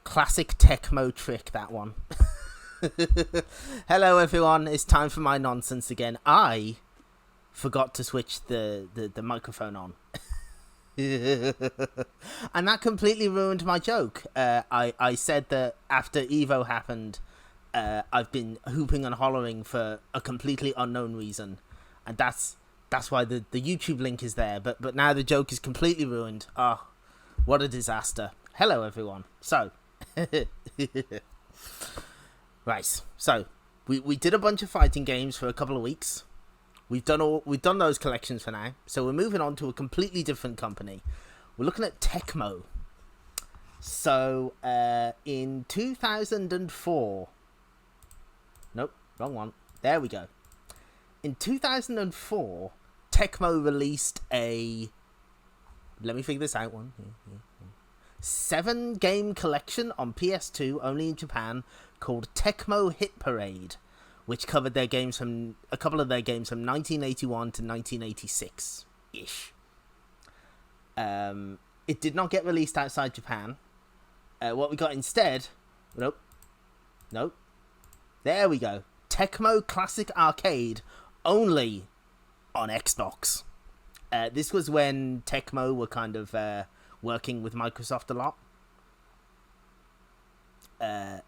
Classic Tecmo trick, that one. Hello everyone, it's time for my nonsense again. I forgot to switch the microphone on. And that completely ruined my joke. I said that after Evo happened, I've been hooping and hollering for a completely unknown reason. And that's why the YouTube link is there. But now the joke is completely ruined. Oh, what a disaster. Hello everyone. So... Right, so we did a bunch of fighting games for a couple of weeks. We've done those collections for now. So we're moving on to a completely different company. We're looking at Tecmo. So in 2004, nope, wrong one. There we go. In 2004, Tecmo released a, let me figure this out, 7-game collection on PS2, only in Japan, called Tecmo Hit Parade, which covered their games from a couple of their games from 1981 to 1986 ish. It did not get released outside Japan. What we got instead, nope, there we go. Tecmo Classic Arcade, only on Xbox. This was when Tecmo were kind of working with Microsoft a lot. Oh,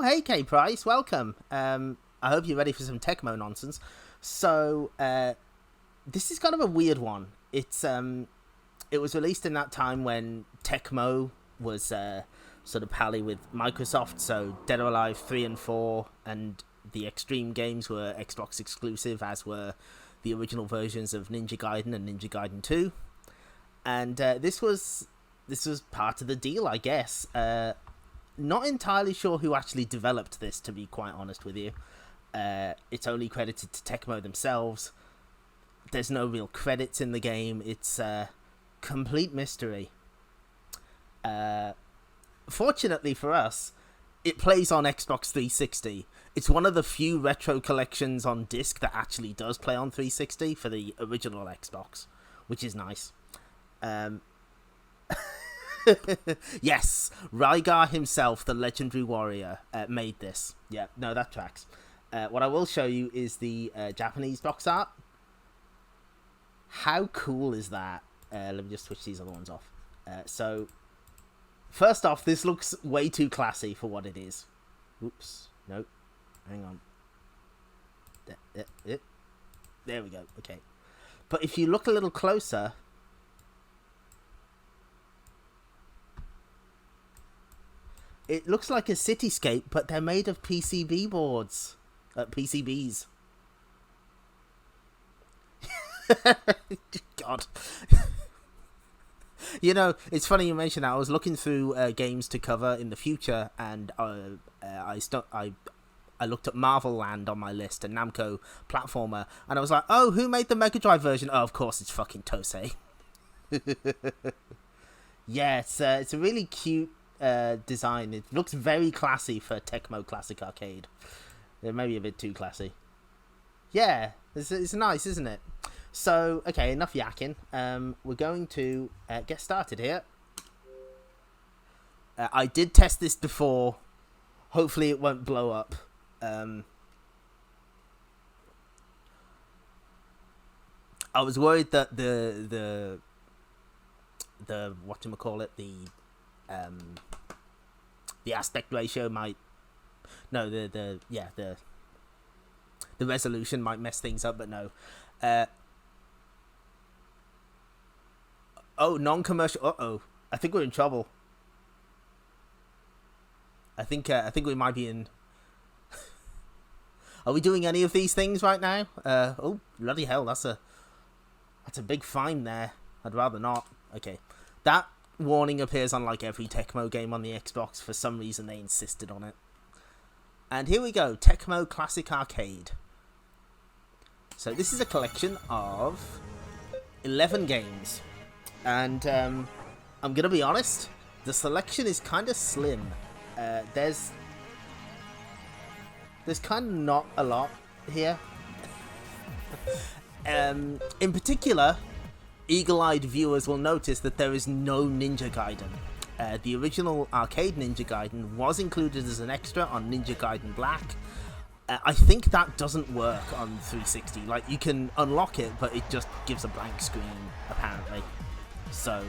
hey, K-Price, welcome. I hope you're ready for some Tecmo nonsense. So, this is kind of a weird one. It was released in that time when Tecmo was sort of pally with Microsoft, so Dead or Alive 3 and 4 and the Extreme games were Xbox exclusive, as were the original versions of Ninja Gaiden and Ninja Gaiden 2. And this was part of the deal, I guess. Not entirely sure who actually developed this, to be quite honest with you. It's only credited to Tecmo themselves. There's no real credits in the game. It's a complete mystery. Fortunately for us, it plays on Xbox 360. It's one of the few retro collections on disc that actually does play on 360 for the original Xbox, which is nice. Yes, Rygar himself, the legendary warrior, made this. Yeah, no, that tracks. What I will show you is the Japanese box art. How cool is that? Let me just switch these other ones off. So, first off, this looks way too classy for what it is. Oops, nope, hang on. There we go, okay. But if you look a little closer... It looks like a cityscape, but they're made of PCB boards. PCBs. God. You know, it's funny you mention that. I was looking through games to cover in the future, and I looked at Marvel Land on my list, a Namco platformer, and I was like, oh, who made the Mega Drive version? Oh, of course, it's fucking Tosei. Yeah, it's a really cute design. It looks very classy for Tecmo Classic Arcade. Maybe a bit too classy. Yeah, it's nice, isn't it? So, okay, enough yakking. We're going to get started here. I did test this before. Hopefully it won't blow up. I was worried that the whatchamacallit, the aspect ratio might, no, the resolution might mess things up, but no. Oh, non-commercial. I think we're in trouble. I think we might be in. Are we doing any of these things right now? Oh, bloody hell! That's a big fine there. I'd rather not. Okay, that warning appears on like every Tecmo game on the Xbox. For some reason, they insisted on it. And here we go, Tecmo Classic Arcade. So this is a collection of 11 games. And I'm going to be honest, the selection is kind of slim. There's kind of not a lot here. In particular, eagle-eyed viewers will notice that there is no Ninja Gaiden. The original arcade Ninja Gaiden was included as an extra on Ninja Gaiden Black. I think that doesn't work on 360. Like, you can unlock it, but it just gives a blank screen, apparently. So,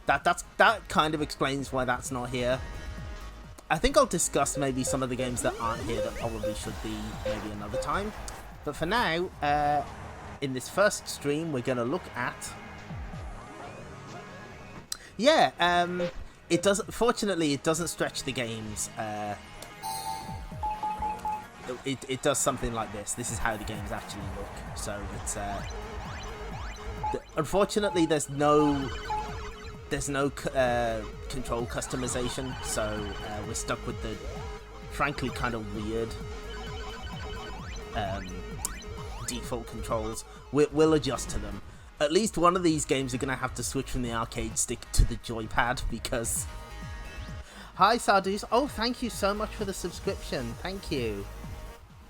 that kind of explains why that's not here. I think I'll discuss maybe some of the games that aren't here that probably should be maybe another time. But for now, in this first stream, we're going to look at... Yeah, it doesn't... Fortunately, it doesn't stretch the games. It does something like this. This is how the games actually look. So it's... unfortunately, there's no control customization, so we're stuck with the frankly kind of weird default controls. We'll adjust to them. At least one of these games are going to have to switch from the arcade stick to the joypad, because... Hi, Sardus. Oh, thank you so much for the subscription. Thank you.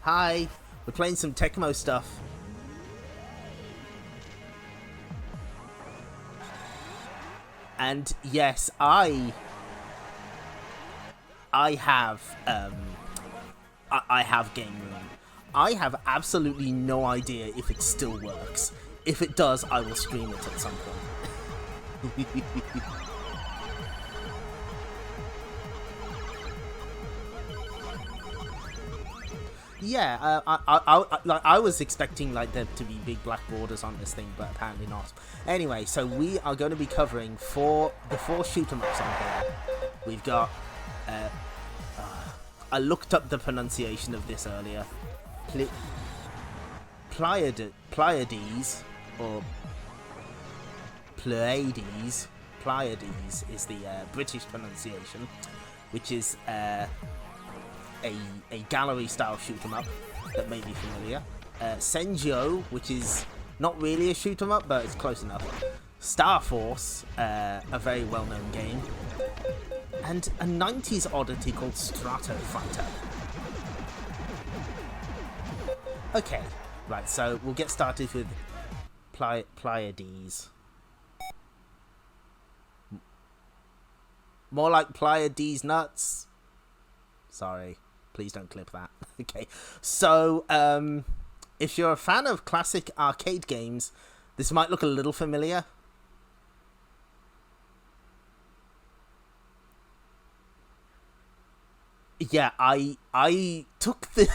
Hi. We're playing some Tecmo stuff. And yes, I have Game Room. I have absolutely no idea if it still works. If it does, I will stream it at some point. Yeah, I was expecting like there to be big black borders on this thing, but apparently not. Anyway, so we are going to be covering the four shoot 'em ups on here. We've got I looked up the pronunciation of this earlier. Pleiads or Pleiads. Pleiads is the British pronunciation, which is a gallery style shoot 'em up that may be familiar. Senjyo, which is not really a shoot 'em up, but it's close enough. Star Force, a very well known game. And a 90s oddity called Strato Fighter. Okay, right, so we'll get started with Pleiads. More like Pleiads nuts. Sorry, please don't clip that. Okay, so if you're a fan of classic arcade games, this might look a little familiar. Yeah, I took the...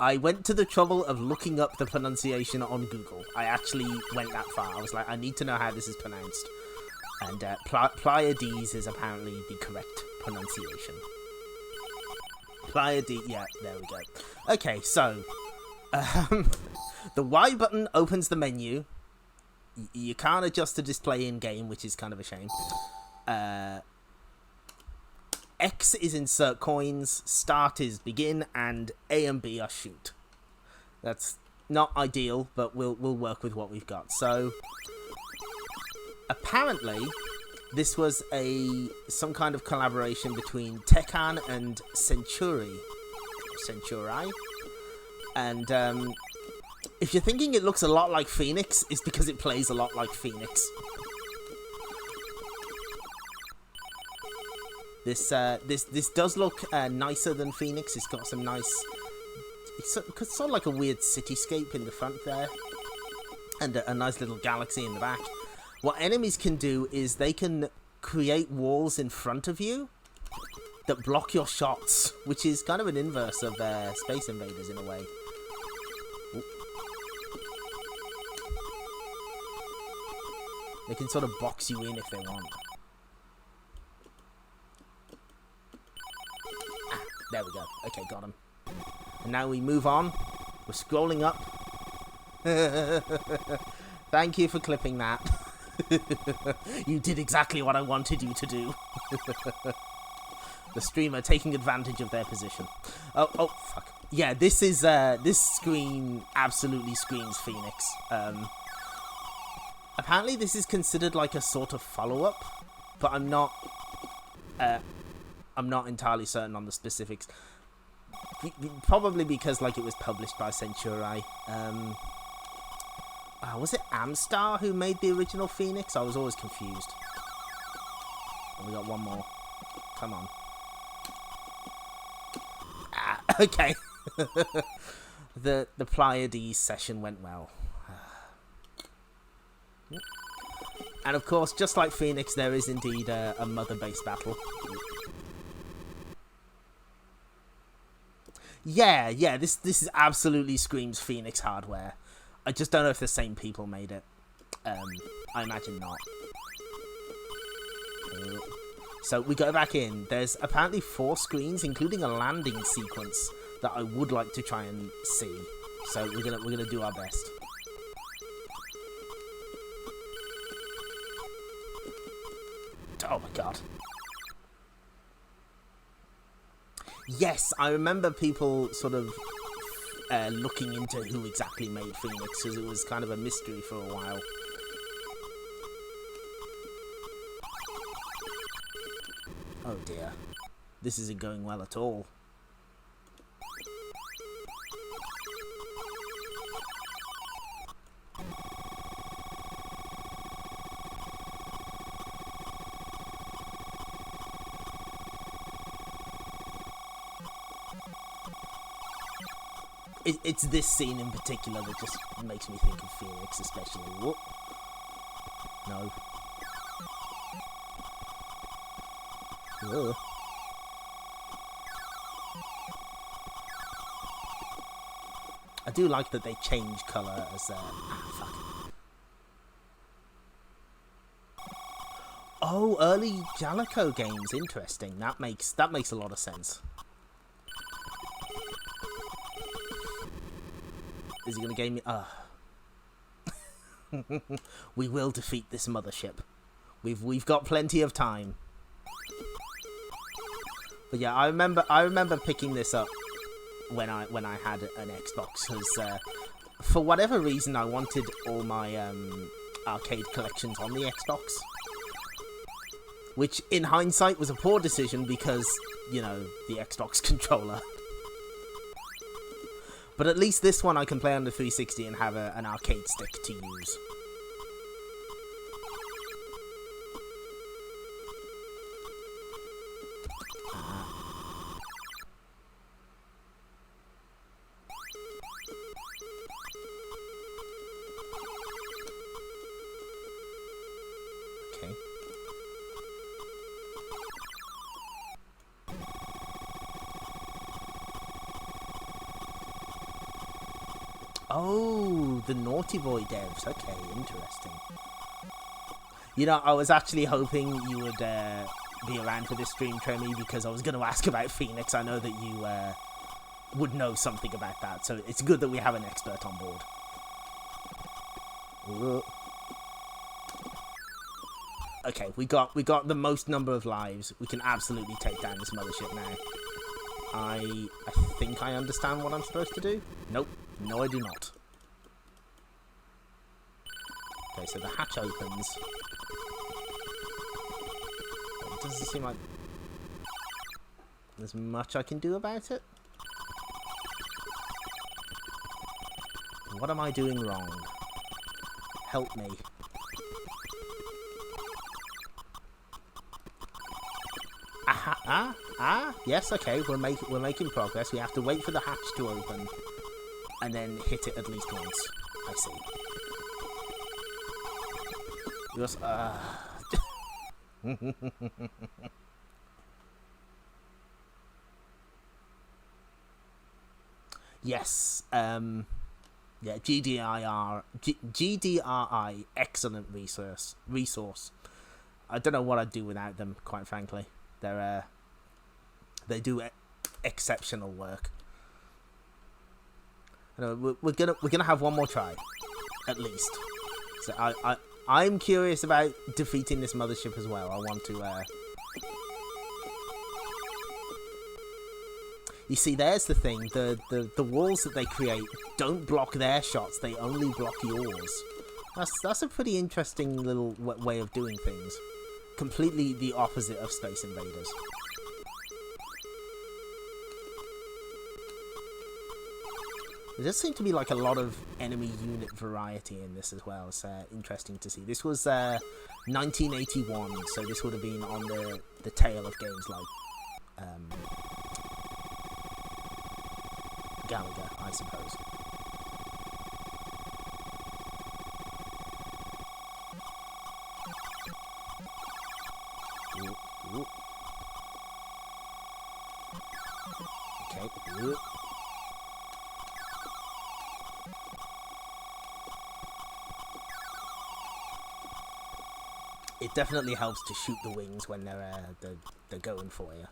I went to the trouble of looking up the pronunciation on Google. I actually went that far. I was like, I need to know how this is pronounced. And Pleiads is apparently the correct pronunciation. Pleiads, yeah, there we go. Okay, so... the Y button opens the menu. You can't adjust the display in-game, which is kind of a shame. X is insert coins, start is begin, and A and B are shoot. That's not ideal, but we'll work with what we've got. So, apparently, this was some kind of collaboration between Tekken and Century. And if you're thinking it looks a lot like Phoenix, it's because it plays a lot like Phoenix. This does look nicer than Phoenix. It's got some nice... It's sort of like a weird cityscape in the front there. And a nice little galaxy in the back. What enemies can do is they can create walls in front of you that block your shots, which is kind of an inverse of Space Invaders in a way. Ooh. They can sort of box you in if they want. There we go. Okay, got him. And now we move on. We're scrolling up. Thank you for clipping that. You did exactly what I wanted you to do. The streamer taking advantage of their position. Oh, fuck. Yeah, this is, this screen absolutely screams Phoenix. Apparently this is considered like a sort of follow-up, but I'm not entirely certain on the specifics. Probably because, like, it was published by Century. Was it Amstar who made the original Phoenix? I was always confused. And we got one more. Come on. Ah, okay. The Pleiads session went well. And of course, just like Phoenix, there is indeed a mother-based battle. Yeah, this is absolutely screams Phoenix hardware. I just don't know if the same people made it. I imagine not. So we go back in. There's apparently 4 screens, including a landing sequence that I would like to try and see. So we're gonna do our best. Oh my god. Yes, I remember people sort of looking into who exactly made Phoenix, because it was kind of a mystery for a while. Oh dear. This isn't going well at all. It's this scene in particular that just makes me think of Phoenix, especially. Whoop. No. Ugh. I do like that they change colour as fuck. Oh, early Jalico games, interesting. That makes a lot of sense. Is he gonna game me? We will defeat this mothership. We've got plenty of time. But yeah, I remember picking this up when I had an Xbox, because for whatever reason I wanted all my arcade collections on the Xbox, which in hindsight was a poor decision because, you know, the Xbox controller. But at least this one I can play on the 360 and have an arcade stick to use. Okay. Oh, the Naughty Boy devs. Okay, interesting. You know, I was actually hoping you would be around for this stream, Tremy, because I was going to ask about Phoenix. I know that you would know something about that, so it's good that we have an expert on board. Okay, we got the most number of lives. We can absolutely take down this mothership now. I think I understand what I'm supposed to do. Nope. No, I do not. Okay, so the hatch opens. It doesn't seem like there's much I can do about it. What am I doing wrong? Help me. Yes, okay, we're making progress. We have to wait for the hatch to open and then hit it at least once. I see. Just, yes, yeah, GDRI, excellent resource. I don't know what I'd do without them, quite frankly. They do exceptional work. We're gonna have one more try, at least. So I'm curious about defeating this mothership as well. I want to. You see, there's the thing. The walls that they create don't block their shots. They only block yours. That's a pretty interesting little way of doing things. Completely the opposite of Space Invaders. There does seem to be like a lot of enemy unit variety in this as well. It's interesting to see. This was 1981, so this would have been on the tail of games like Galaga, I suppose. Ooh, ooh. Okay. Ooh. It definitely helps to shoot the wings when they're going for you.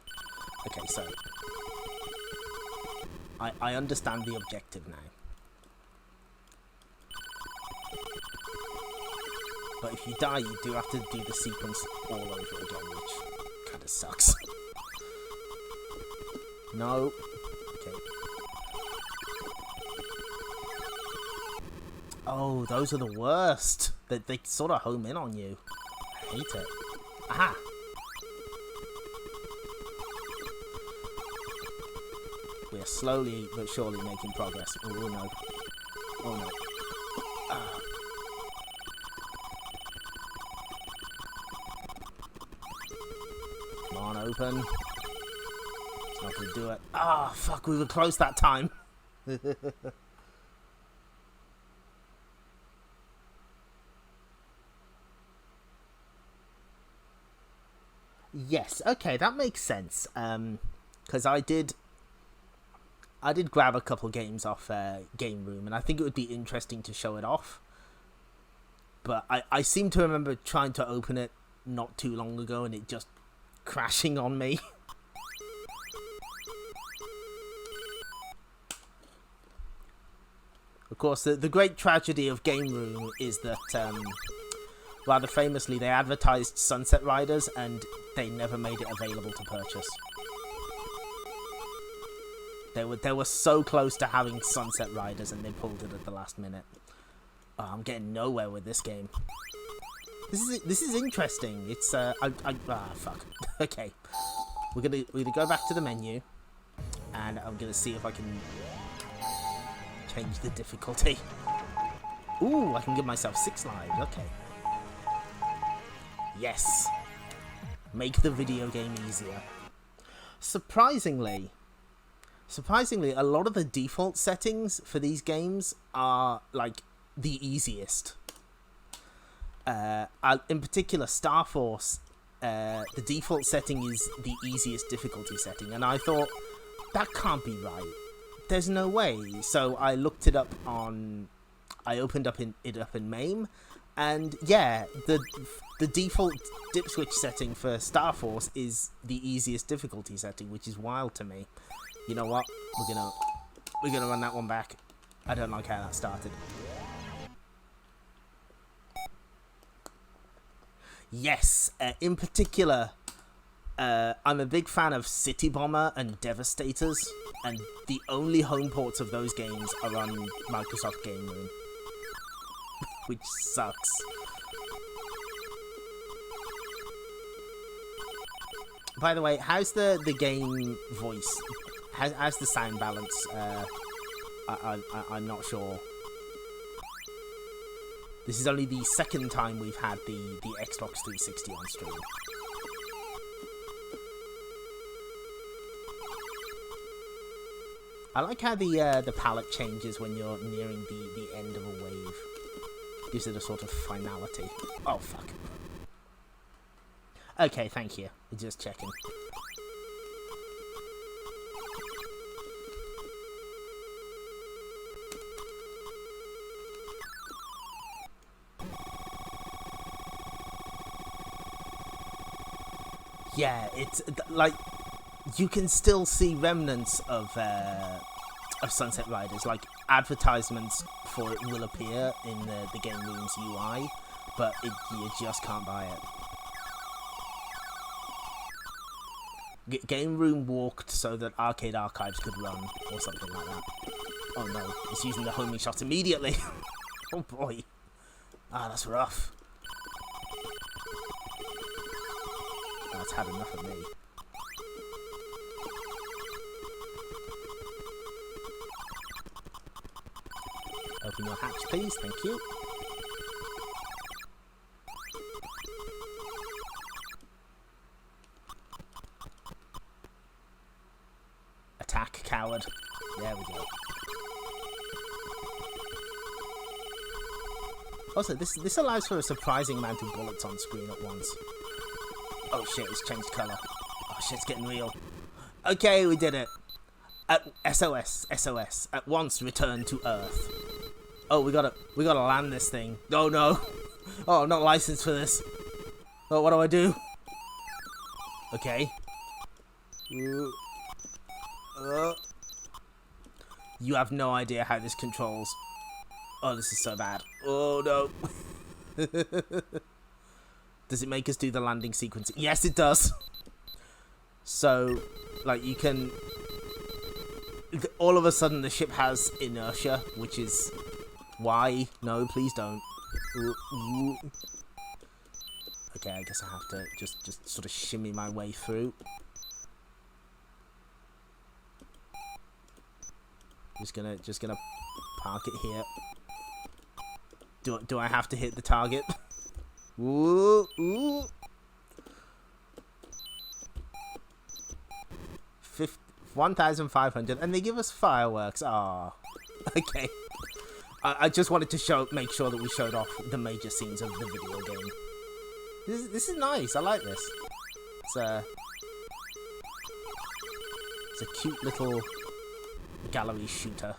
Okay, so I understand the objective now. But if you die, you do have to do the sequence all over again, which kind of sucks. No. Okay. Oh, those are the worst. They sort of home in on you. I hate it. Aha! We are slowly but surely making progress. Oh no. Oh no. Ah. Come on, open. It's not gonna do it. Ah, oh, fuck, we were close that time. Yes, okay, that makes sense. Because I did grab a couple games off Game Room, and I think it would be interesting to show it off. But I seem to remember trying to open it not too long ago, and it just crashing on me. Of course, the great tragedy of Game Room is that, rather famously, they advertised Sunset Riders, and they never made it available to purchase. They were so close to having Sunset Riders, and they pulled it at the last minute. Oh, I'm getting nowhere with this game. This is interesting. It's fuck. Okay, we're gonna go back to the menu, and I'm gonna see if I can change the difficulty. Ooh, I can give myself 6 lives. Okay. Yes. Make the video game easier. Surprisingly, a lot of the default settings for these games are like the easiest. In particular, Star Force, the default setting is the easiest difficulty setting, and I thought that can't be right. There's no way. So I looked it up on. I opened it up in MAME, and yeah, the default dip switch setting for Star Force is the easiest difficulty setting, which is wild to me. You know what? We're gonna run that one back. I don't like how that started. Yes, in particular, I'm a big fan of City Bomber and Devastators, and the only home ports of those games are on Microsoft Game Room, which sucks. By the way, how's the game voice? How's the sound balance? I'm not sure. This is only the second time we've had the Xbox 360 on stream. I like how the palette changes when you're nearing the end of a wave. Gives it a sort of finality. Oh, fuck. Okay, thank you. Just checking. Yeah, it's like you can still see remnants of Sunset Riders. Like advertisements for it will appear in the Game Room's UI, but you just can't buy it. Game Room walked so that Arcade Archives could run, or something like that. Oh no, it's using the homing shot immediately. Oh boy. Ah, that's rough. That's had enough of me. Open your hatch, please. Thank you. Attack, coward. There we go. Also, this allows for a surprising amount of bullets on screen at once. Oh shit, it's changed colour. Oh shit, it's getting real. Okay, we did it. SOS. At once return to Earth. Oh, we gotta land this thing. Oh no. Oh, I'm not licensed for this. Oh, what do I do? Okay. You have no idea how this controls. Oh, this is so bad. Oh no. Does it make us do the landing sequence? Yes, it does. So, like, you can... All of a sudden, the ship has inertia, which is... Why? No, please don't. Okay, I guess I have to just sort of shimmy my way through. Just gonna park it here. Do I have to hit the target? Ooh, ooh. 1,500, and they give us fireworks. Ah, okay. I just wanted to make sure that we showed off the major scenes of the video game. This is nice. I like this. It's a cute little gallery shooter.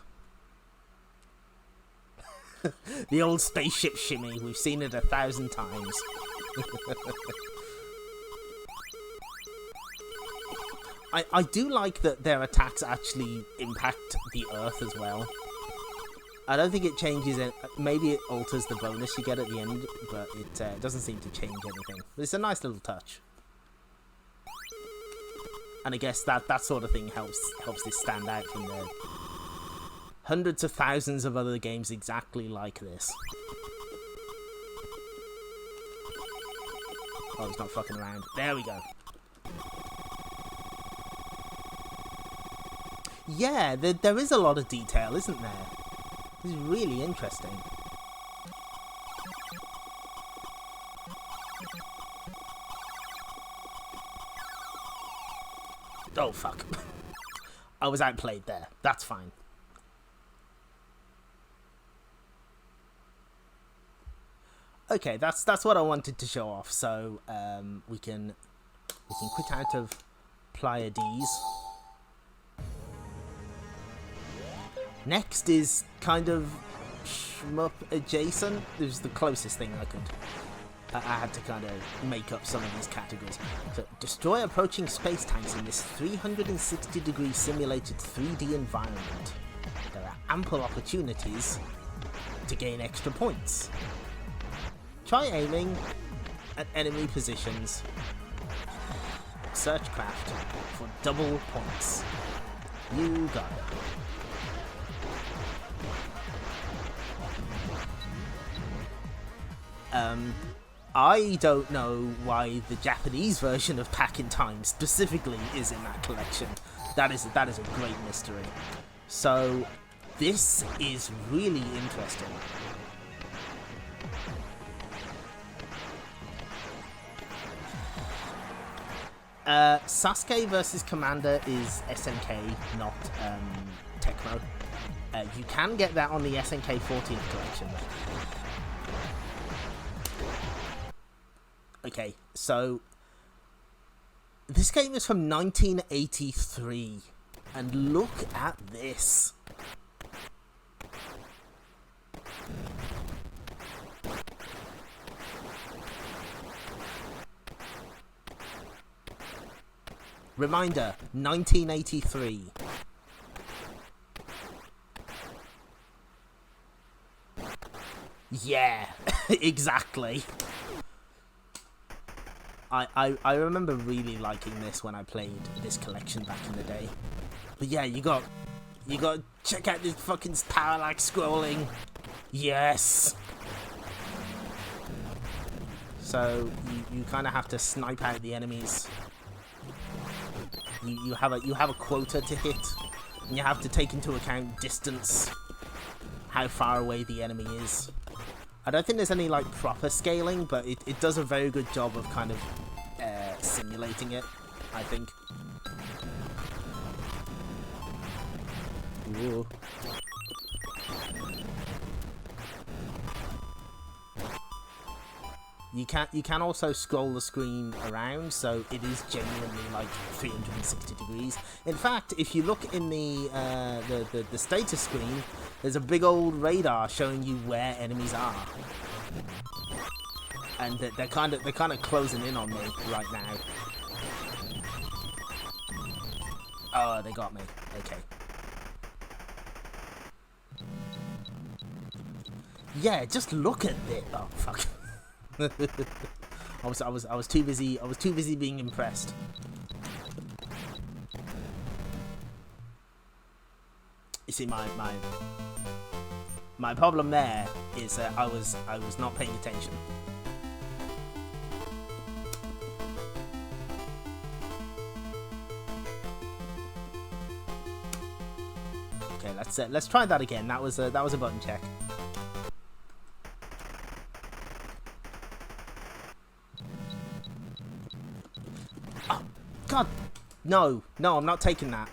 The old spaceship shimmy. We've seen it 1,000 times. I do like that their attacks actually impact the Earth as well. I don't think it changes it. Maybe it alters the bonus you get at the end, but it doesn't seem to change anything. But it's a nice little touch. And I guess that sort of thing helps this stand out from the hundreds of thousands of other games exactly like this. Oh, he's not fucking around. There we go. Yeah, there is a lot of detail, isn't there? This is really interesting. Oh, fuck. I was outplayed there. That's fine. Okay, that's what I wanted to show off. So we can quit out of Pleiads. Next is kind of shmup-adjacent. It was the closest thing I had to kind of make up some of these categories. So, destroy approaching space tanks in this 360-degree simulated 3D environment. There are ample opportunities to gain extra points. Try aiming at enemy positions. Search craft for double points. You got it. I don't know why the Japanese version of Pack in Time specifically is in that collection. That is a great mystery. So this is really interesting. Sasuke versus Commander is SNK, not Tecmo. You can get that on the SNK 14th collection. Okay, so this game is from 1983, and look at this. Reminder, 1983. Yeah, exactly. I remember really liking this when I played this collection back in the day. But yeah, you got to check out this fucking parallax scrolling. Yes. So you kind of have to snipe out the enemies. You have a quota to hit, and you have to take into account distance, how far away the enemy is. I don't think there's any like proper scaling, but it does a very good job of kind of simulating it, I think. Ooh. You can also scroll the screen around, so it is genuinely like 360 degrees. In fact, if you look in the status screen, there's a big old radar showing you where enemies are, and they're kind of closing in on me right now. Oh, they got me. Okay. Yeah, just look at it. Oh fuck. I was too busy being impressed. You see, my problem there is I was not paying attention. Okay, let's try that again. That was a button check. God, no, I'm not taking that.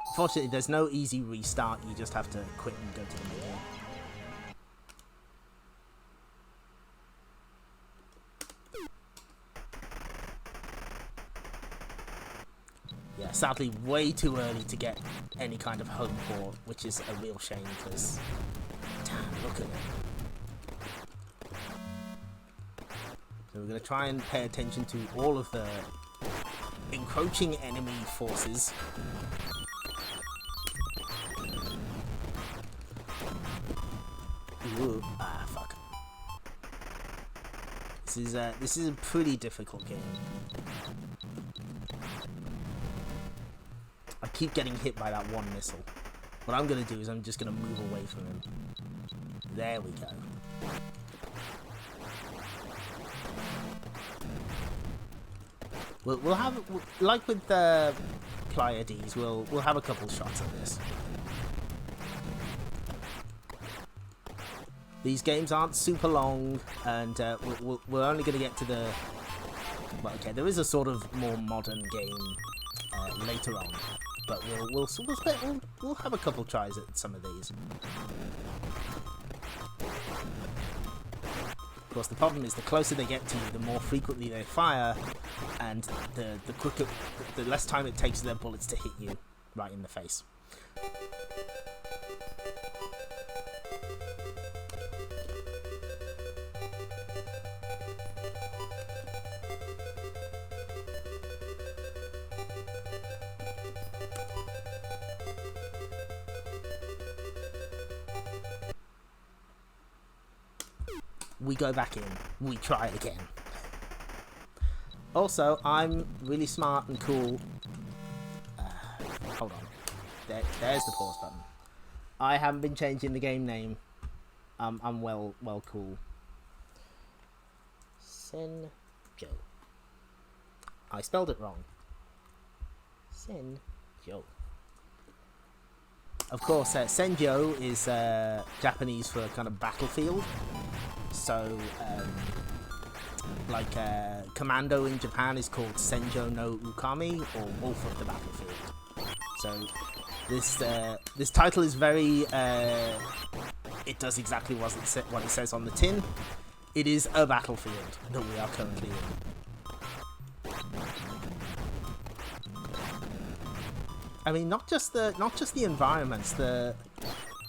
Unfortunately, there's no easy restart. You just have to quit and go to the menu. Yeah, sadly, way too early to get any kind of home port, which is a real shame because, damn, look at it. So we're going to try and pay attention to all of the encroaching enemy forces. Ooh, fuck. This is a pretty difficult game. I keep getting hit by that one missile. What I'm going to do is I'm just going to move away from him. There we go. We'll have, like with the Pleiads, we'll have a couple shots at this. These games aren't super long, and we're only going to get to the... Well, okay, there is a sort of more modern game later on, but we'll have a couple tries at some of these. Of course, the problem is the closer they get to you, the more frequently they fire, and the less time it takes their bullets to hit you right in the face. We go back in, we try again. Also, I'm really smart and cool. Hold on. There's the pause button. I haven't been changing the game name. I'm well cool. Senjyo. I spelled it wrong. Senjyo. Of course, Senjyo is Japanese for kind of battlefield. So, like Commando in Japan is called Senjyo no Ukami, or Wolf of the Battlefield. So this title is very it does exactly what it says on the tin. It is a battlefield that we are currently in. I mean, not just the environments, the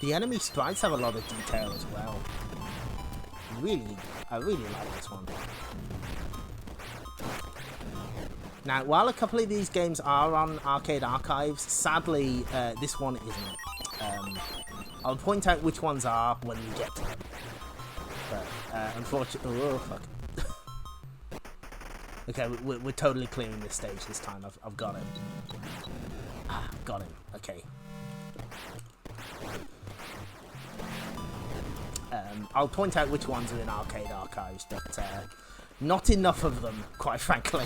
enemy sprites have a lot of detail as well. I really like this one. Now, while a couple of these games are on Arcade Archives, sadly, this one isn't. I'll point out which ones are when we get to them. But, unfortunately... Oh, fuck. Okay, we're totally clearing this stage this time. I've got him. Got him. Okay. I'll point out which ones are in Arcade Archives, but not enough of them, quite frankly.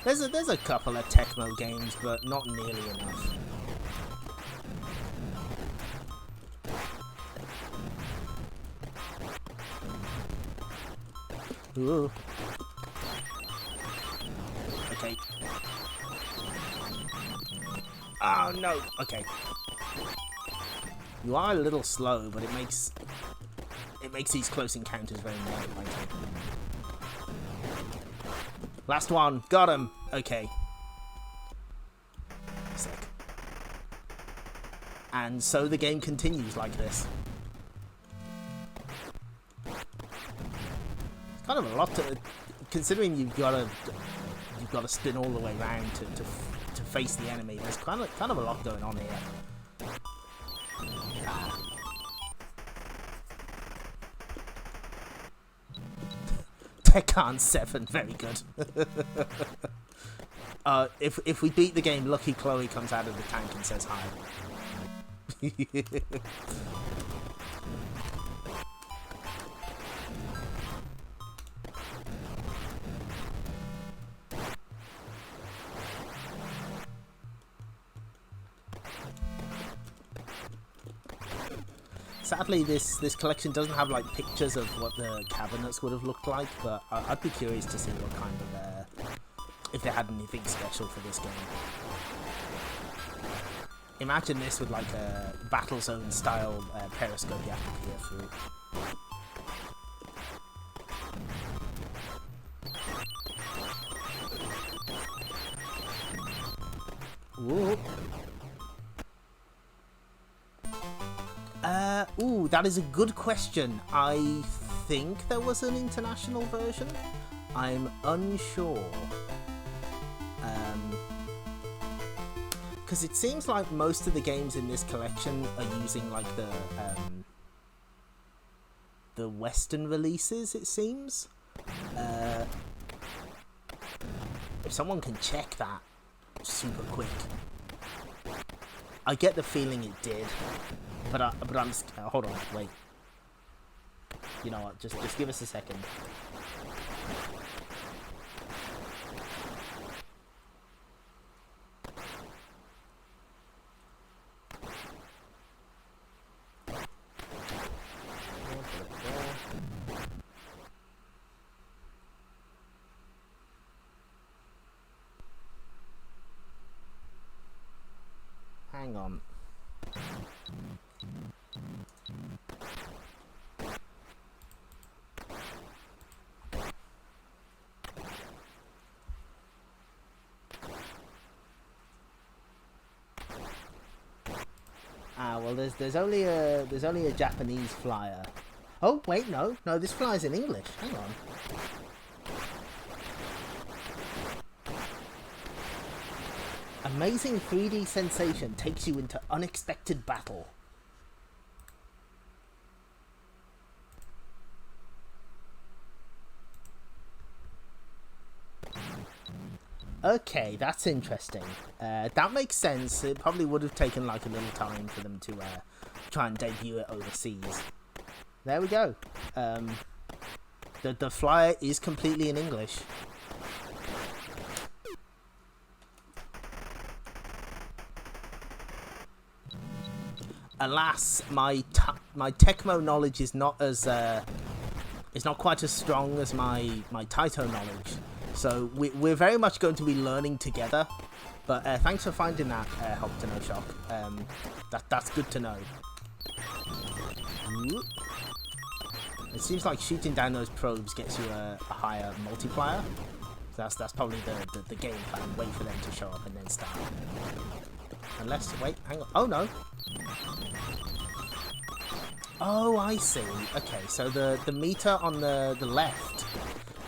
There's a couple of Tecmo games, but not nearly enough. Ooh. Okay. Oh no. Okay. You are a little slow, but it makes these close encounters very nerve-wracking. Last one. Got him. Okay. Sick. And so the game continues like this. It's kind of a lot to, considering you've got to spin all the way around to face the enemy. There's kind of a lot going on here. Tekken 7, very good. If we beat the game, Lucky Chloe comes out of the tank and says hi. Sadly, this collection doesn't have like pictures of what the cabinets would have looked like, but I'd be curious to see what kind of if they had anything special for this game. Imagine this with like a Battlezone style periscope you have to peer through. Whoop. Ooh, that is a good question. I think there was an international version. I'm unsure. Because it seems like most of the games in this collection are using like the Western releases, it seems. If someone can check that super quick. I get the feeling it did. But I'm hold on, wait. You know what? Just give us a second. Hang on. Well, there's only a Japanese flyer. Oh wait, no, this flyer's in English. Hang on. Amazing 3D sensation takes you into unexpected battle. Okay, that's interesting. That makes sense. It probably would have taken like a little time for them to try and debut it overseas. There we go. The flyer is completely in English. Alas, my Tecmo knowledge is not as it's not quite as strong as my Taito knowledge. So we're very much going to be learning together. But thanks for finding that, Help to No Shock. That's good to know. It seems like shooting down those probes gets you a higher multiplier. That's probably the game plan. Wait for them to show up and then start. Unless, wait, hang on. Oh no. Oh, I see. Okay, so the meter on the left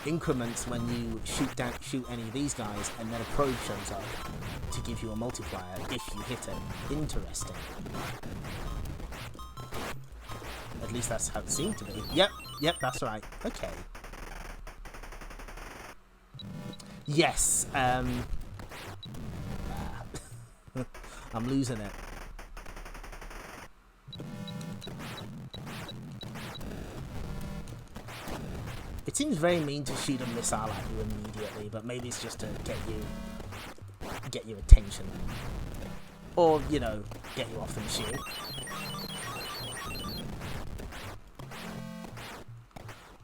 increments when you shoot any of these guys, and then a probe shows up to give you a multiplier if you hit it. Interesting. At least that's how it seemed to be. Yep, that's right. Okay. Yes. I'm losing it. It seems very mean to shoot a missile at you immediately, but maybe it's just to get your attention. Or, you know, get you off the machine.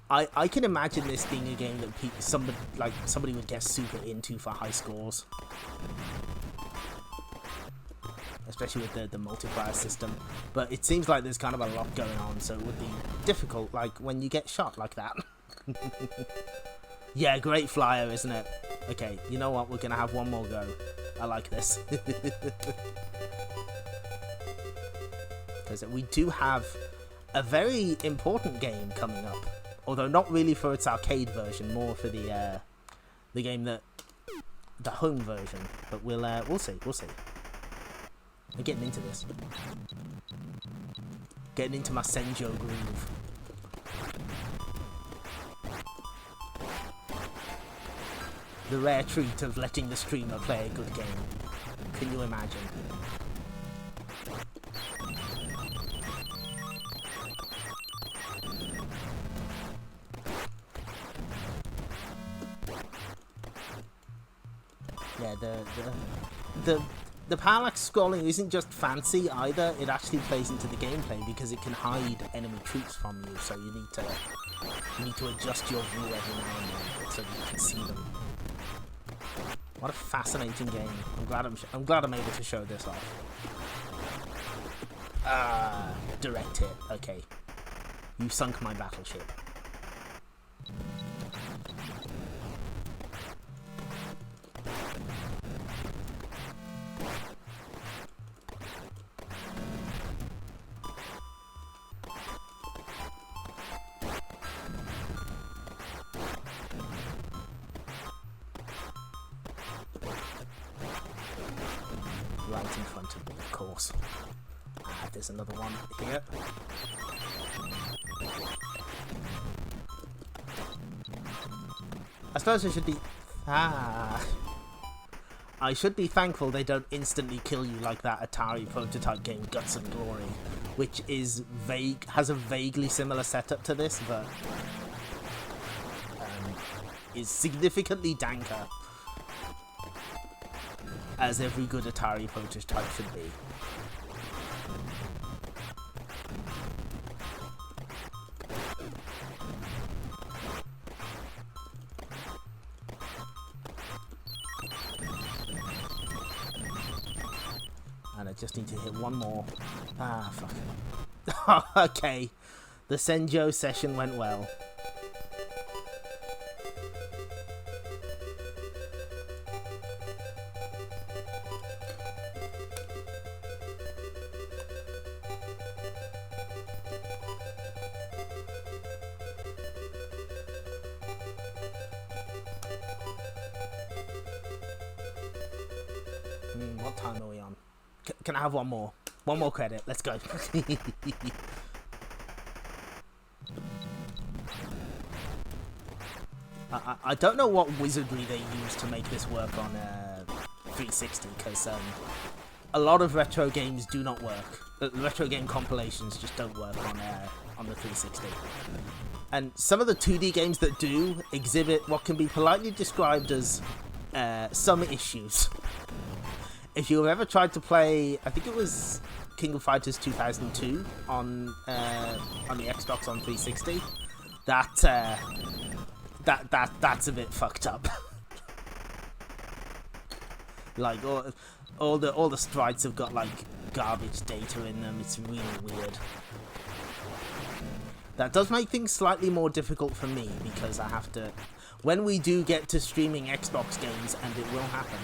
I can imagine this being a game that somebody would get super into for high scores. Especially with the multiplayer system. But it seems like there's kind of a lot going on, so it would be difficult, like, when you get shot like that. Yeah, great flyer, isn't it? Okay, you know what? We're gonna have one more go. I like this. Because we do have a very important game coming up. Although not really for its arcade version, more for the game that... the home version. But we'll see, we'll see. I'm getting into this. Getting into my Senjyo groove. The rare treat of letting the streamer play a good game. Can you imagine? Yeah, the parallax scrolling isn't just fancy either, it actually plays into the gameplay because it can hide enemy troops from you, so you need to adjust your view every now and then so you can see them. What a fascinating game. I'm glad I'm able to show this off. Direct hit. Okay. You sunk my battleship. Right in front of me, of course. There's another one here. I suppose I should be... I should be thankful they don't instantly kill you like that Atari prototype game Guts and Glory, which is has a vaguely similar setup to this, but is significantly danker, as every good Atari prototype should be. And I just need to hit one more. Fuck. Okay. The Senjyo session went well. What time are we on? Can I have one more? One more credit. Let's go. I don't know what wizardry they used to make this work on 360, because a lot of retro games do not work. The retro game compilations just don't work on the 360. And some of the 2D games that do exhibit what can be politely described as some issues. If you've ever tried to play, I think it was King of Fighters 2002 on the Xbox on 360, that's a bit fucked up. Like all the sprites have got like garbage data in them. It's really weird. That does make things slightly more difficult for me because I have to, when we do get to streaming Xbox games, and it will happen,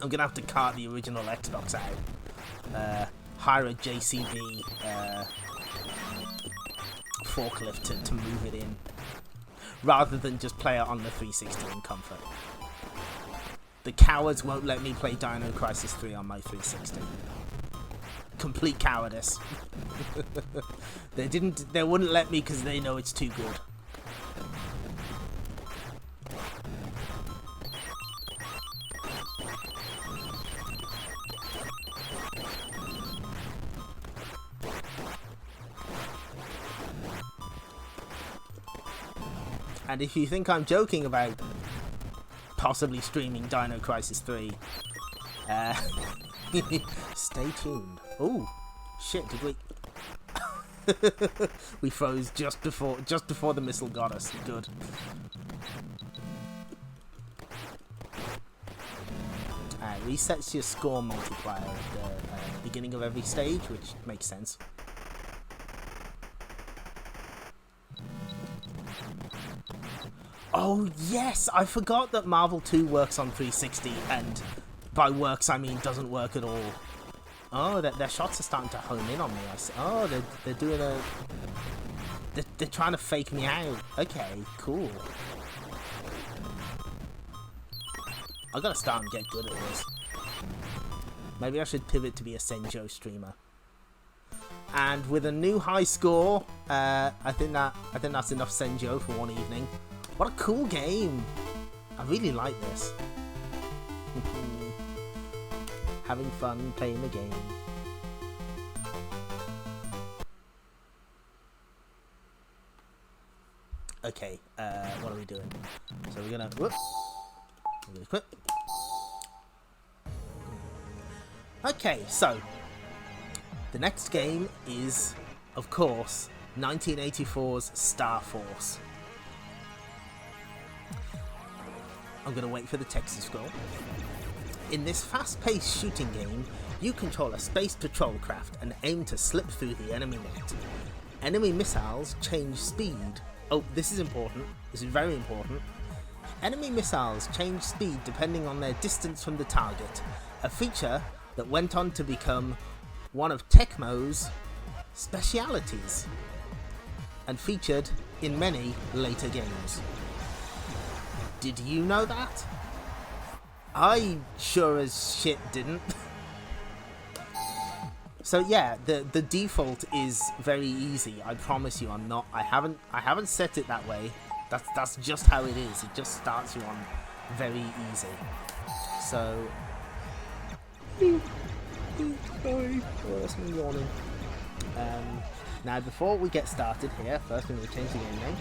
I'm gonna have to cart the original Xbox out, hire a JCB forklift to move it in, rather than just play it on the 360 in comfort. The cowards won't let me play Dino Crisis 3 on my 360. Complete cowardice. They wouldn't let me because they know it's too good. And if you think I'm joking about possibly streaming Dino Crisis 3, stay tuned. Oh, shit, did we... We froze just before the missile got us. Good. Resets your score multiplier at the beginning of every stage, which makes sense. Oh yes, I forgot that Marvel 2 works on 360, and by works I mean doesn't work at all. Oh, their shots are starting to home in on me. Oh, they're doing a... They're trying to fake me out. Okay, cool. I gotta start and get good at this. Maybe I should pivot to be a Senjyo streamer. And with a new high score, I think that's enough Senjyo for one evening. What a cool game! I really like this. Having fun playing the game. Okay, what are we doing? So we're gonna... Whoop. We're gonna quit. Okay, so the next game is, of course, 1984's Star Force. I'm going to wait for the text to scroll. In this fast-paced shooting game, you control a space patrol craft and aim to slip through the enemy net. Enemy missiles change speed. Oh, this is important. This is very important. Enemy missiles change speed depending on their distance from the target, a feature that went on to become one of Tecmo's specialities and featured in many later games. Did you know that? I sure as shit didn't. So yeah, the default is very easy. I promise you, I haven't set it that way. That's just how it is. It just starts you on very easy. So sorry, that's me yawning. Now before we get started here, first we're going to change the game name.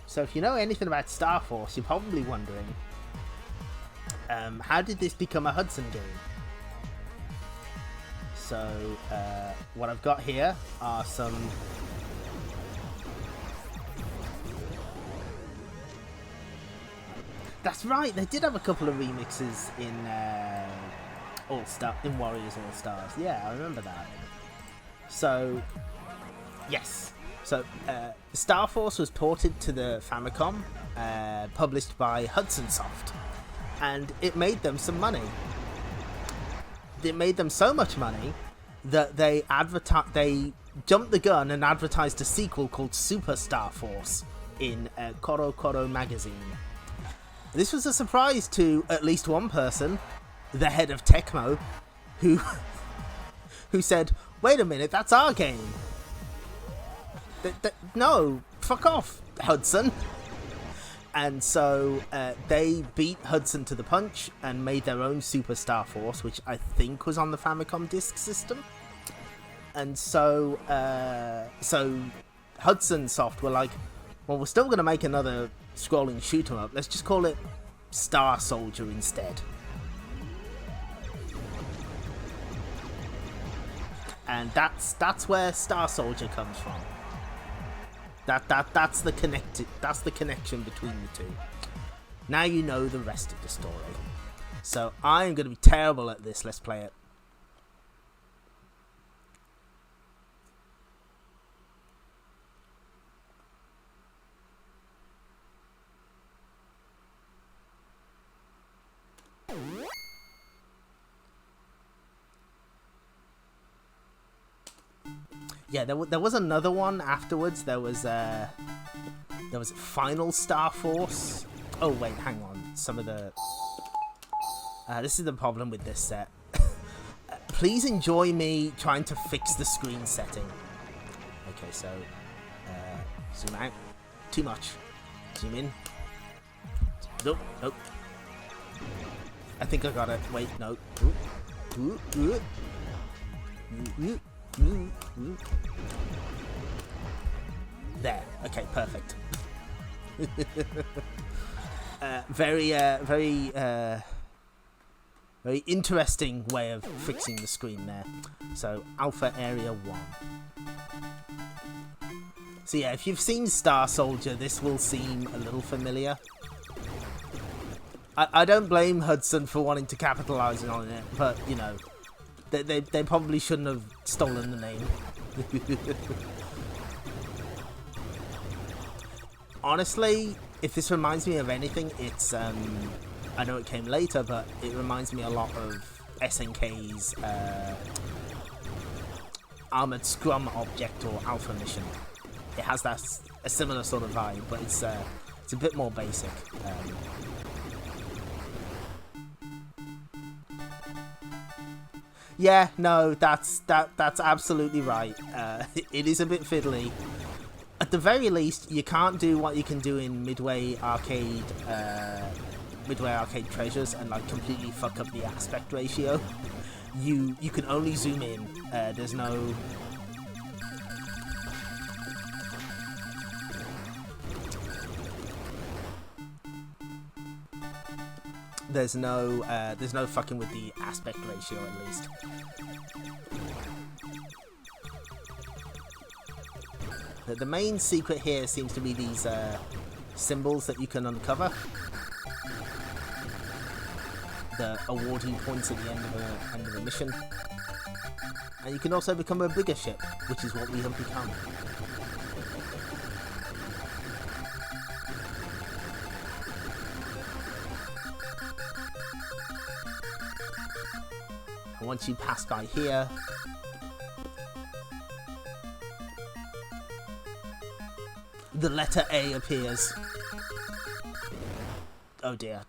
So if you know anything about Star Force, you're probably wondering, how did this become a Hudson game? So what I've got here are some That's right, they did have a couple of remixes in Warriors All Stars. Yeah, I remember that. So yes. So, Star Force was ported to the Famicom, published by Hudson Soft, and it made them some money. It made them so much money that they jumped the gun and advertised a sequel called Super Star Force in Koro Koro magazine. This was a surprise to at least one person, the head of Tecmo, who said, "Wait a minute, that's our game." No, fuck off, Hudson. And so they beat Hudson to the punch and made their own Super Star Force, which I think was on the Famicom Disk System. And so Hudson Soft were like, well, we're still going to make another scrolling shoot 'em up. Let's just call it Star Soldier instead. And that's where Star Soldier comes from. That's the connection between the two. Now you know the rest of the story. So I'm going to be terrible at this. Let's play it. Yeah, there was another one afterwards. There was Final Star Force. Oh wait, hang on. Some of the this is the problem with this set. Please enjoy me trying to fix the screen setting. Okay, so zoom out. Too much. Zoom in. Nope. Nope. I think I got it. Wait, no. There. Okay, perfect. very Very interesting way of fixing the screen there. So, Alpha Area 1. So yeah, if you've seen Star Soldier, this will seem a little familiar. I don't blame Hudson for wanting to capitalize on it, but, you know, they probably shouldn't have stolen the name. Honestly, if this reminds me of anything, it's, I know it came later, but it reminds me a lot of SNK's Armored Scrum Object or Alpha Mission. It has that a similar sort of vibe, but it's a bit more basic. Yeah, no, that's absolutely right. It is a bit fiddly. At the very least, you can't do what you can do in Midway Arcade Treasures and like completely fuck up the aspect ratio. You can only zoom in. There's no fucking with the aspect ratio, at least. The main secret here seems to be these symbols that you can uncover. The awarding points at the end of the mission. And you can also become a bigger ship, which is what we have become. And once you pass by here, the letter A appears. Oh dear.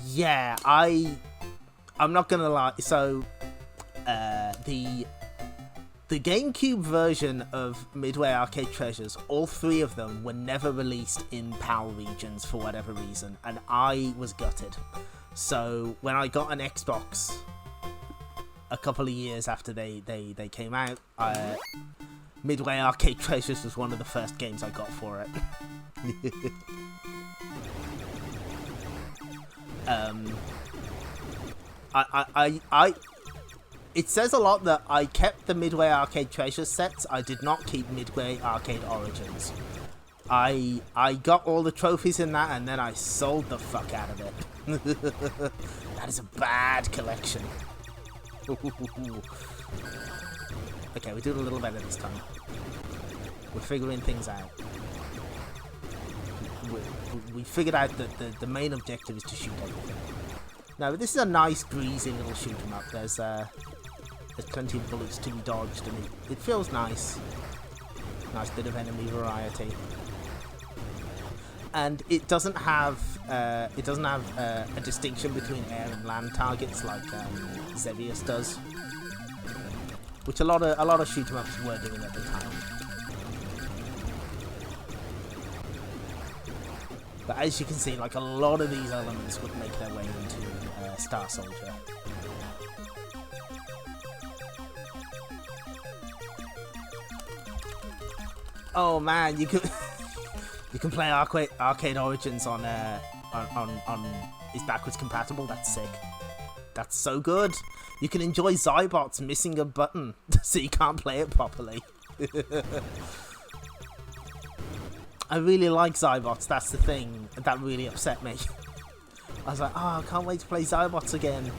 Yeah, I'm not gonna lie. So, the GameCube version of Midway Arcade Treasures, all three of them were never released in PAL regions for whatever reason, and I was gutted. So when I got an Xbox a couple of years after they came out, Midway Arcade Treasures was one of the first games I got for it. It says a lot that I kept the Midway Arcade Treasures sets. I did not keep Midway Arcade Origins. I got all the trophies in that, and then I sold the fuck out of it. That is a bad collection. Okay, we're doing a little better this time. We're figuring things out. We figured out that the main objective is to shoot everything. Now, this is a nice, breezy little shoot 'em up. There's plenty of bullets to be dodged, and it feels nice. Nice bit of enemy variety. And it doesn't have a distinction between air and land targets like Xevious does, which a lot of shoot 'em ups were doing at the time. But as you can see, like a lot of these elements would make their way into Star Soldier. Oh man, you can play Arcade Origins on is backwards compatible. That's sick. That's so good. You can enjoy Zybots missing a button, so you can't play it properly. I really like Zybots. That's the thing that really upset me. I was like, oh, I can't wait to play Zybots again.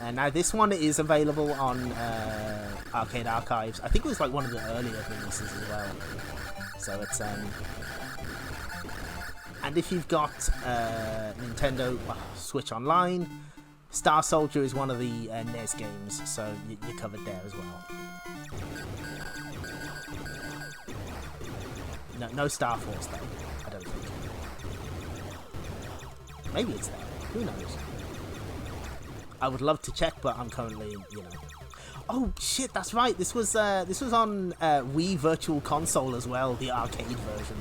And now this one is available on Arcade Archives. I think it was like one of the earlier releases as well. So it's and if you've got Nintendo Switch Online, Star Soldier is one of the NES games, so you're covered there as well. No Star Force though, I don't think. Maybe it's there. Who knows? I would love to check, but I'm currently, you know. Oh shit, that's right. This was on Wii Virtual Console as well, the arcade version.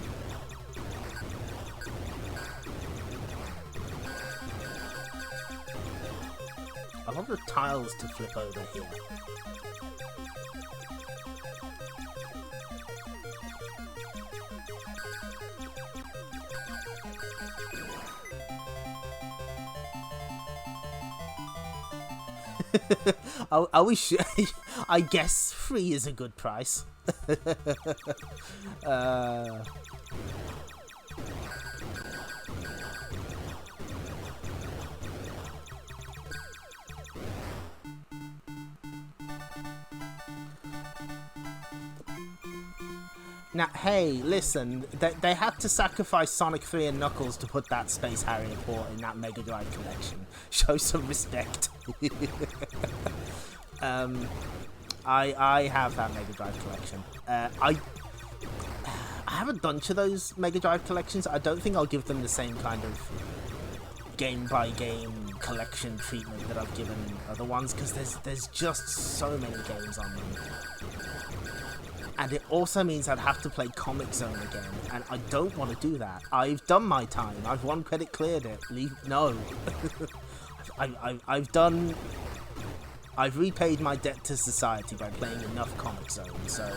a lot of tiles to flip over here. Are we sure? I guess 3 is a good price. Now, hey, listen, they had to sacrifice Sonic 3 and Knuckles to put that Space Harrier port in that Mega Drive collection. Show some respect. I have that Mega Drive collection. I have a bunch of those Mega Drive collections. I don't think I'll give them the same kind of game-by-game collection treatment that I've given other ones, because there's just so many games on them. And it also means I'd have to play Comic Zone again, and I don't want to do that. I've done my time. I've one credit cleared it. No. I've repaid my debt to society by playing enough Comic Zone, so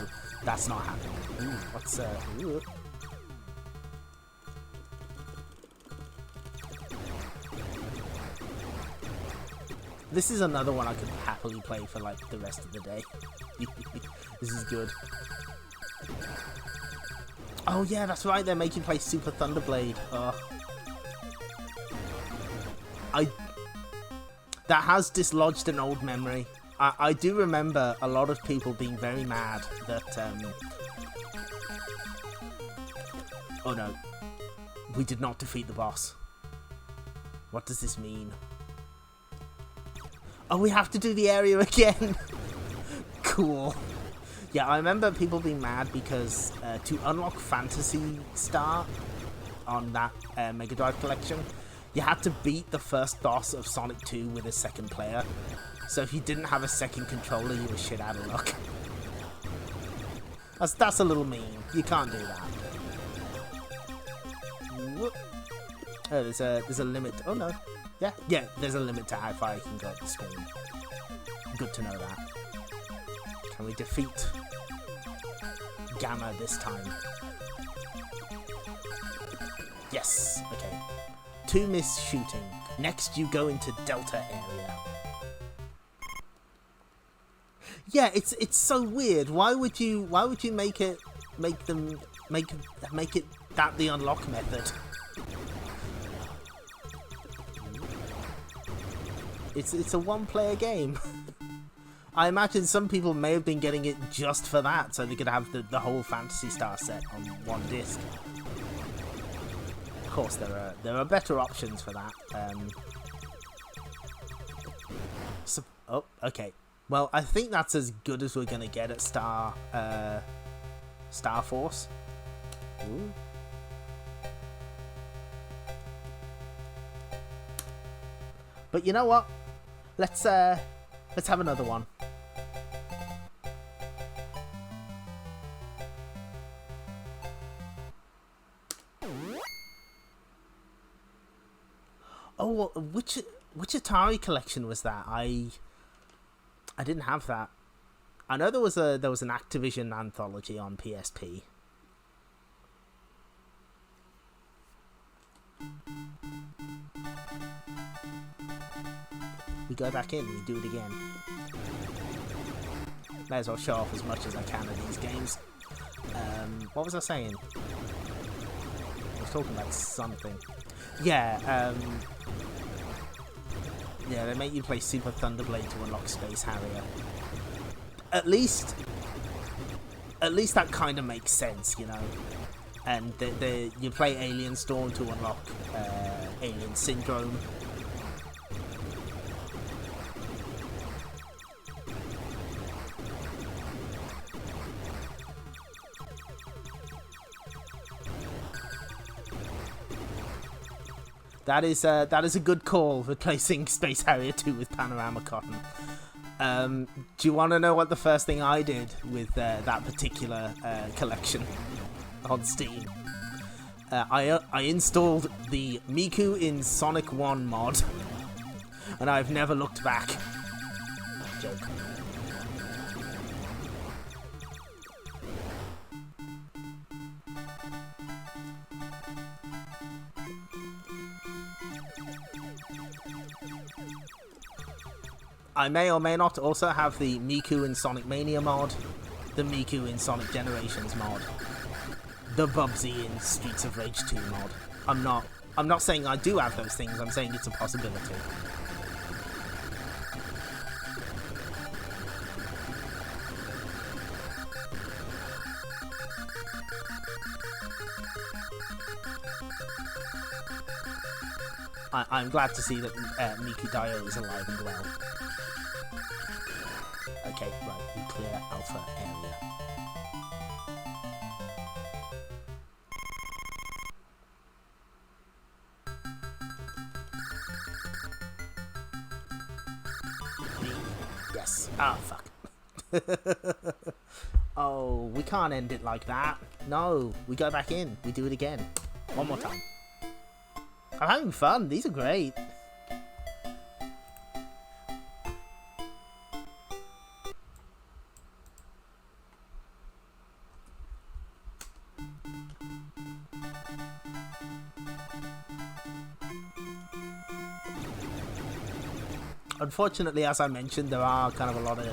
that's not happening. Ooh, what's ooh. This is another one I could happily play for like the rest of the day. This is good. Oh yeah, that's right, they're making play Super Thunderblade. That has dislodged an old memory. I do remember a lot of people being very mad that oh no, we did not defeat the boss. What does this mean? Oh, we have to do the area again. Cool. Yeah, I remember people being mad because to unlock Phantasy Star on that Mega Drive collection, you had to beat the first boss of Sonic 2 with a second player. So if you didn't have a second controller, you were shit out of luck. That's a little mean. You can't do that. Whoop. Oh, there's a limit. Oh no. Yeah, there's a limit to how far you can go up the screen. Good to know that. Can we defeat Gamma this time? Yes, okay. 2 miss shooting. Next you go into Delta area. Yeah, it's so weird. Why would you make it that the unlock method? It's a one-player game. I imagine some people may have been getting it just for that, so they could have the whole Phantasy Star set on one disc. Of course, there are better options for that. Oh, okay. Well, I think that's as good as we're gonna get at Star Force. Ooh. But you know what? Let's have another one. Oh, which Atari collection was that? I didn't have that. I know there was an Activision anthology on PSP. We go back in, we do it again. May as well show off as much as I can of these games. What was I saying? I was talking about something. Yeah, yeah, they make you play Super Thunderblade to unlock Space Harrier. At least that kind of makes sense, you know. And you play Alien Storm to unlock Alien Syndrome. That is a good call, replacing Space Harrier 2 with Panorama Cotton. Do you want to know what the first thing I did with that particular collection on Steam? I installed the Miku in Sonic 1 mod, and I've never looked back. Joke. I may or may not also have the Miku in Sonic Mania mod, the Miku in Sonic Generations mod, the Bubsy in Streets of Rage 2 mod. I'm not saying I do have those things, I'm saying it's a possibility. I'm glad to see that Miku Dio is alive and well. Okay, right, we clear Alpha area. Yes. Ah, fuck. Oh, we can't end it like that. No, we go back in. We do it again. One more time. I'm having fun. These are great. Unfortunately, as I mentioned, there are kind of a lot of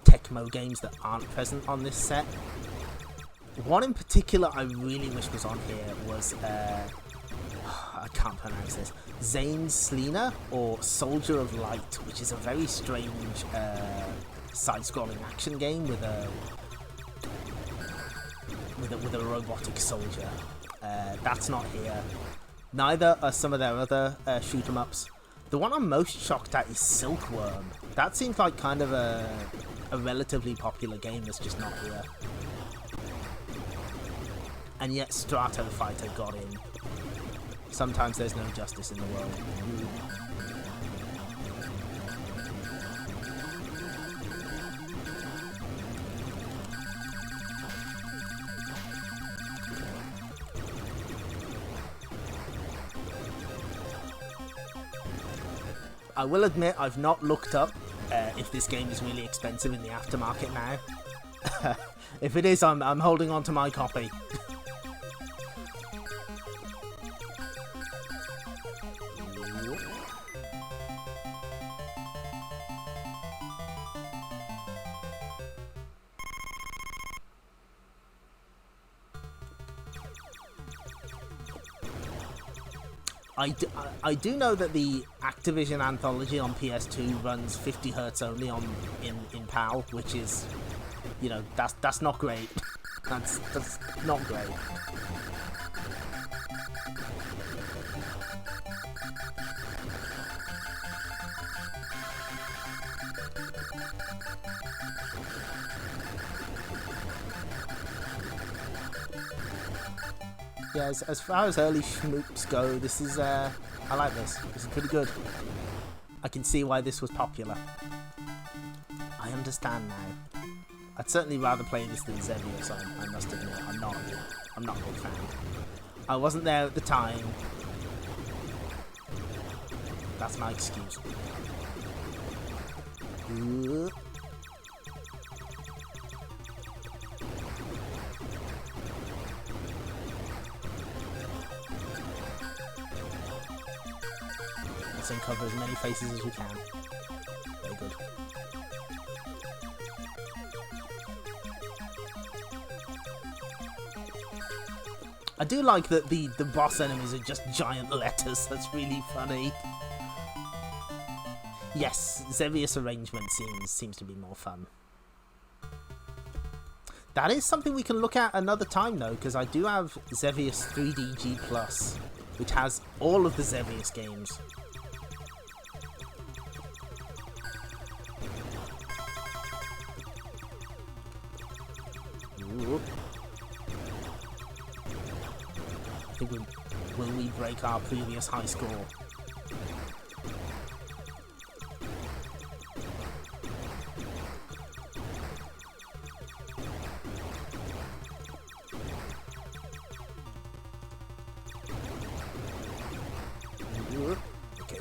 Tecmo games that aren't present on this set. One in particular I really wish was on here was, I can't pronounce this, Zane's Selena, or Soldier of Light, which is a very strange side-scrolling action game with a robotic soldier. That's not here. Neither are some of their other shoot-em-ups. The one I'm most shocked at is Silkworm. That seems like kind of a relatively popular game that's just not here. And yet Strato Fighter got in. Sometimes there's no justice in the world. I will admit I've not looked up if this game is really expensive in the aftermarket now. If it is, I'm holding on to my copy. I do know that the Activision Anthology on PS2 runs 50 Hz only in PAL, which is, you know, that's not great. that's not great. Yeah, as far as early shmups go, this is, I like this. This is pretty good. I can see why this was popular. I understand now. I'd certainly rather play this than Senjyo, so I must admit, I'm not a big fan. I wasn't there at the time. That's my excuse. Let's uncover as many faces as we can. Very good. I do like that the boss enemies are just giant letters. That's really funny. Yes, Xevious arrangement seems to be more fun. That is something we can look at another time though, because I do have Xevious 3DG Plus, which has all of the Xevious games. Ooh. I think will we break our previous high score? Okay.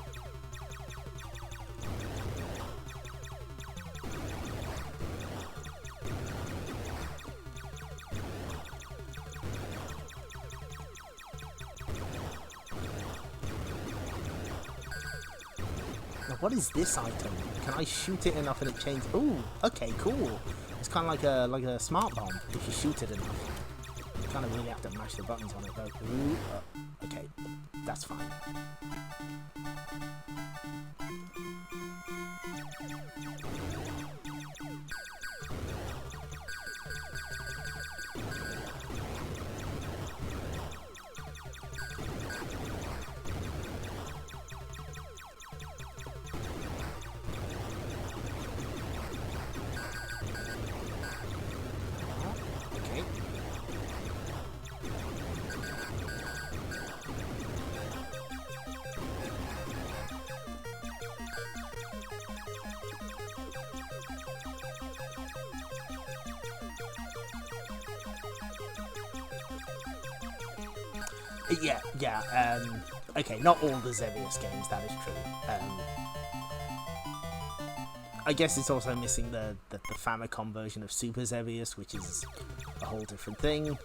Now, what is this item? Can I shoot it enough and it changes? Ooh, okay, cool. It's kind of like a smart bomb if you shoot it enough. You kind of really have to mash the buttons on it though. Ooh, okay, that's fine. Yeah. Okay, not all the Xevious games, that is true. I guess it's also missing the Famicom version of Super Xevious, which is a whole different thing.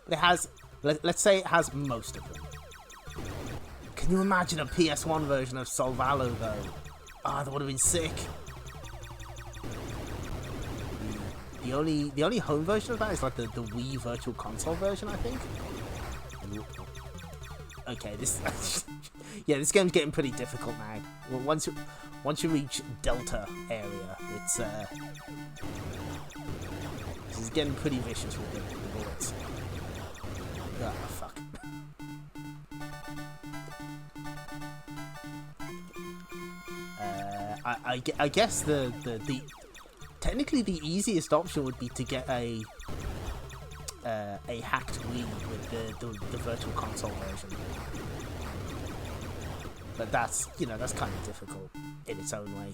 It has, let's say it has most of them. Can you imagine a PS1 version of Solvalo, though? Ah, that would have been sick. The only home version of that is like the Wii Virtual Console version, I think. Okay, this this game's getting pretty difficult now. Well, once you reach Delta area, it's this is getting pretty vicious with the bullets. Oh fuck. I guess the technically the easiest option would be to get a hacked Wii with the Virtual Console version, but that's kind of difficult in its own way.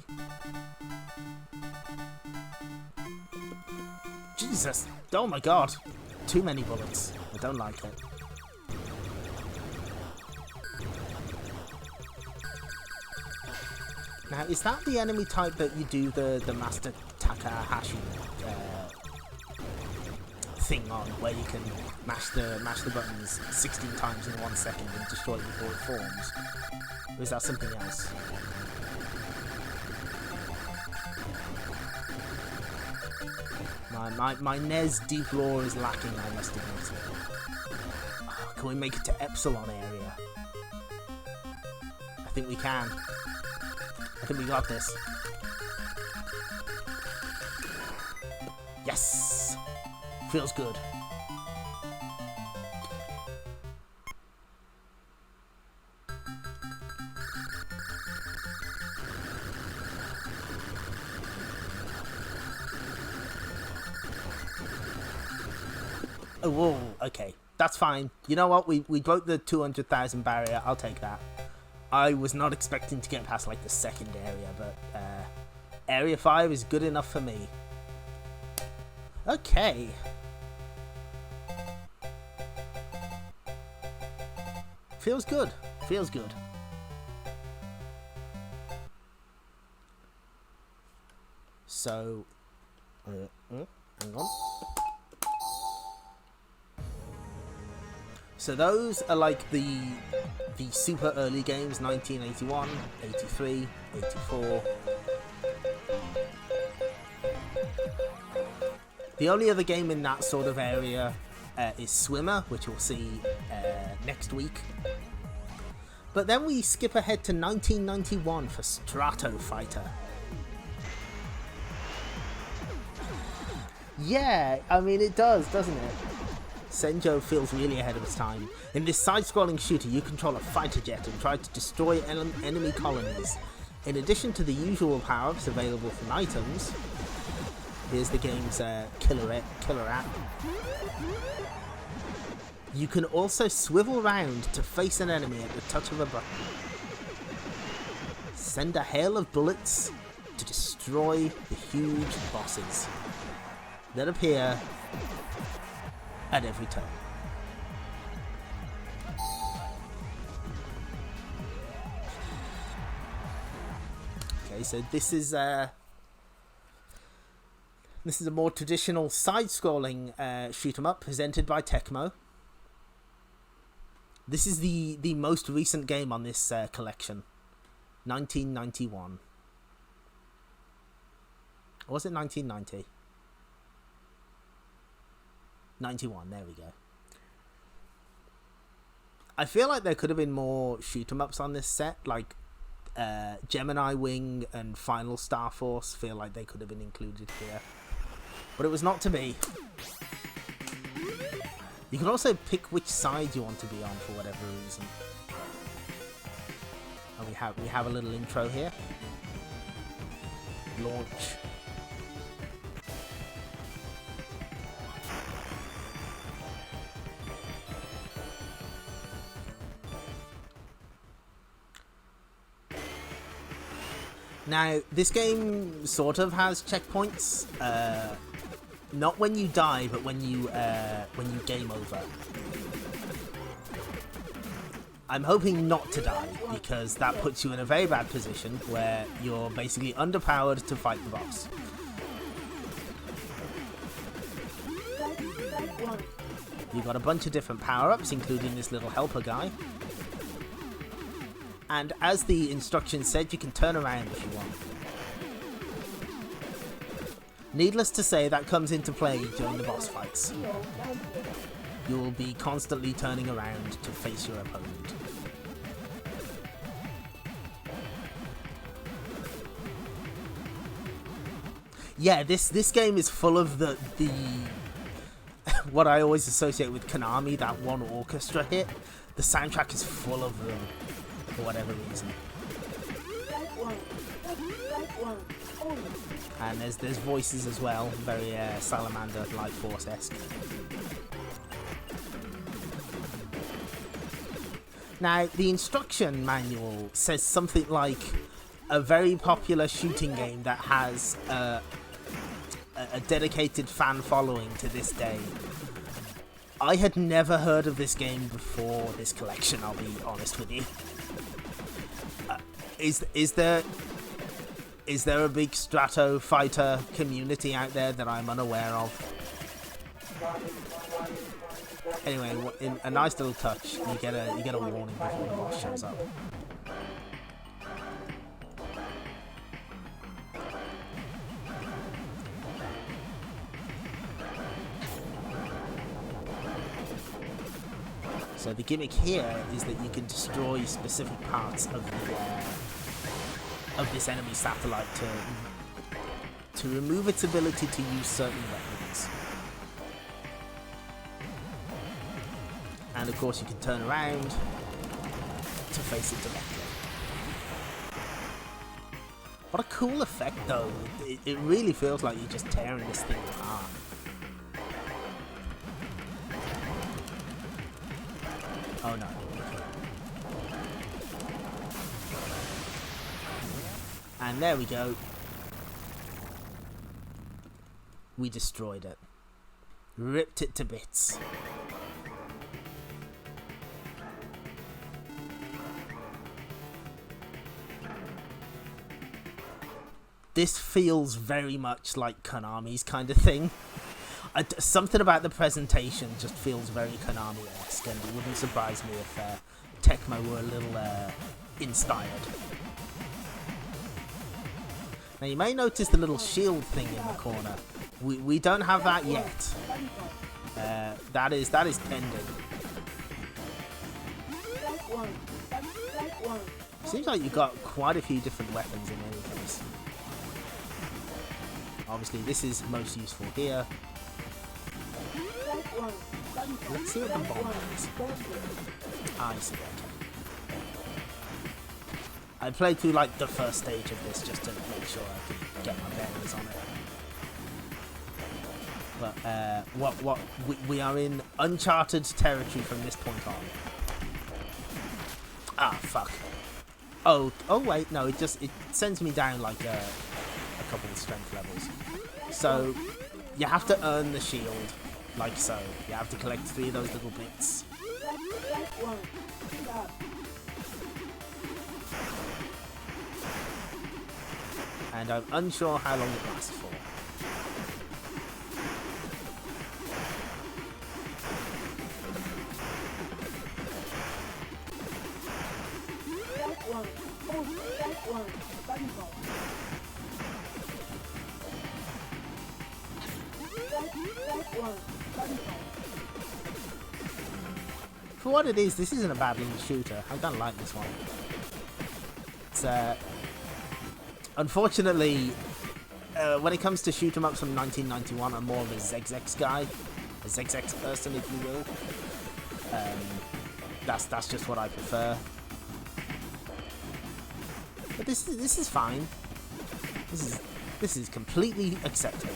Jesus! Oh my god! Too many bullets. I don't like it. Now, is that the enemy type that you do the Master Takahashi thing on, where you can mash the buttons 16 times in 1 second and destroy it before it forms? Or is that something else? My NES deep lore is lacking, I must admit. Oh, can we make it to Epsilon area? I think we can. I think we got this. Yes! Feels good. Oh, whoa, okay. That's fine. You know what? We broke the 200,000 barrier. I'll take that. I was not expecting to get past, like, the second area, but Area 5 is good enough for me. Okay. Feels good. Feels good. So, hang on. So those are like the super early games, 1981, 83, 84. The only other game in that sort of area is Swimmer, which we'll see next week. But then we skip ahead to 1991 for Strato Fighter. Yeah, I mean it does, doesn't it? Senjyo feels really ahead of its time. In this side-scrolling shooter, you control a fighter jet and try to destroy enemy colonies. In addition to the usual power-ups available from items, here's the game's killer app. You can also swivel round to face an enemy at the touch of a button. Send a hail of bullets to destroy the huge bosses that appear at every turn. Okay, so this is a more traditional side-scrolling shoot 'em up presented by Tecmo. This is the most recent game on this collection. 1991. Or was it 1990? 91, there we go. I feel like there could have been more shoot-em-ups on this set, like Gemini Wing and Final Star Force feel like they could have been included here. But it was not to be. You can also pick which side you want to be on for whatever reason. And we have a little intro here. Launch. Now, this game sort of has checkpoints. Not when you die, but when you game over. I'm hoping not to die, because that puts you in a very bad position where you're basically underpowered to fight the boss. You've got a bunch of different power-ups, including this little helper guy. And as the instructions said, you can turn around if you want. Needless to say, that comes into play during the boss fights. You will be constantly turning around to face your opponent. Yeah, this game is full of the what I always associate with Konami, that one orchestra hit. The soundtrack is full of them. For whatever reason. And there's voices as well, very Salamander Light Force-esque. Now, the instruction manual says something like a very popular shooting game that has a dedicated fan following to this day. I had never heard of this game before this collection, I'll be honest with you. Is there a big Strato Fighter community out there that I'm unaware of? Anyway, in a nice little touch, you get a warning before the boss shows up. So the gimmick here is that you can destroy specific parts of this enemy satellite to remove its ability to use certain weapons. And of course you can turn around to face it directly. What a cool effect though. It really feels like you're just tearing this thing apart. Oh no. And there we go. We destroyed it. Ripped it to bits. This feels very much like Konami's kind of thing. Something about the presentation just feels very Konami-esque, and it wouldn't surprise me if Tecmo were a little inspired. Now you may notice the little shield thing in the corner. We don't have that yet. That is pending. Seems like you've got quite a few different weapons in any case. Obviously this is most useful here. Let's see what the bomb is. I see, okay. I played through like the first stage of this just to make sure I could get my bearings on it. But we are in uncharted territory from this point on. Ah, fuck. Oh wait, no, it sends me down like a couple of strength levels. So you have to earn the shield, like so. You have to collect 3 of those little bits. And I'm unsure how long it lasts for. For what it is, this isn't a bad little shooter. I don't like this one. It's unfortunately, when it comes to shoot 'em ups from 1991, I'm more of a ZX guy, a ZX person, if you will. That's just what I prefer. But this is fine. This is completely acceptable.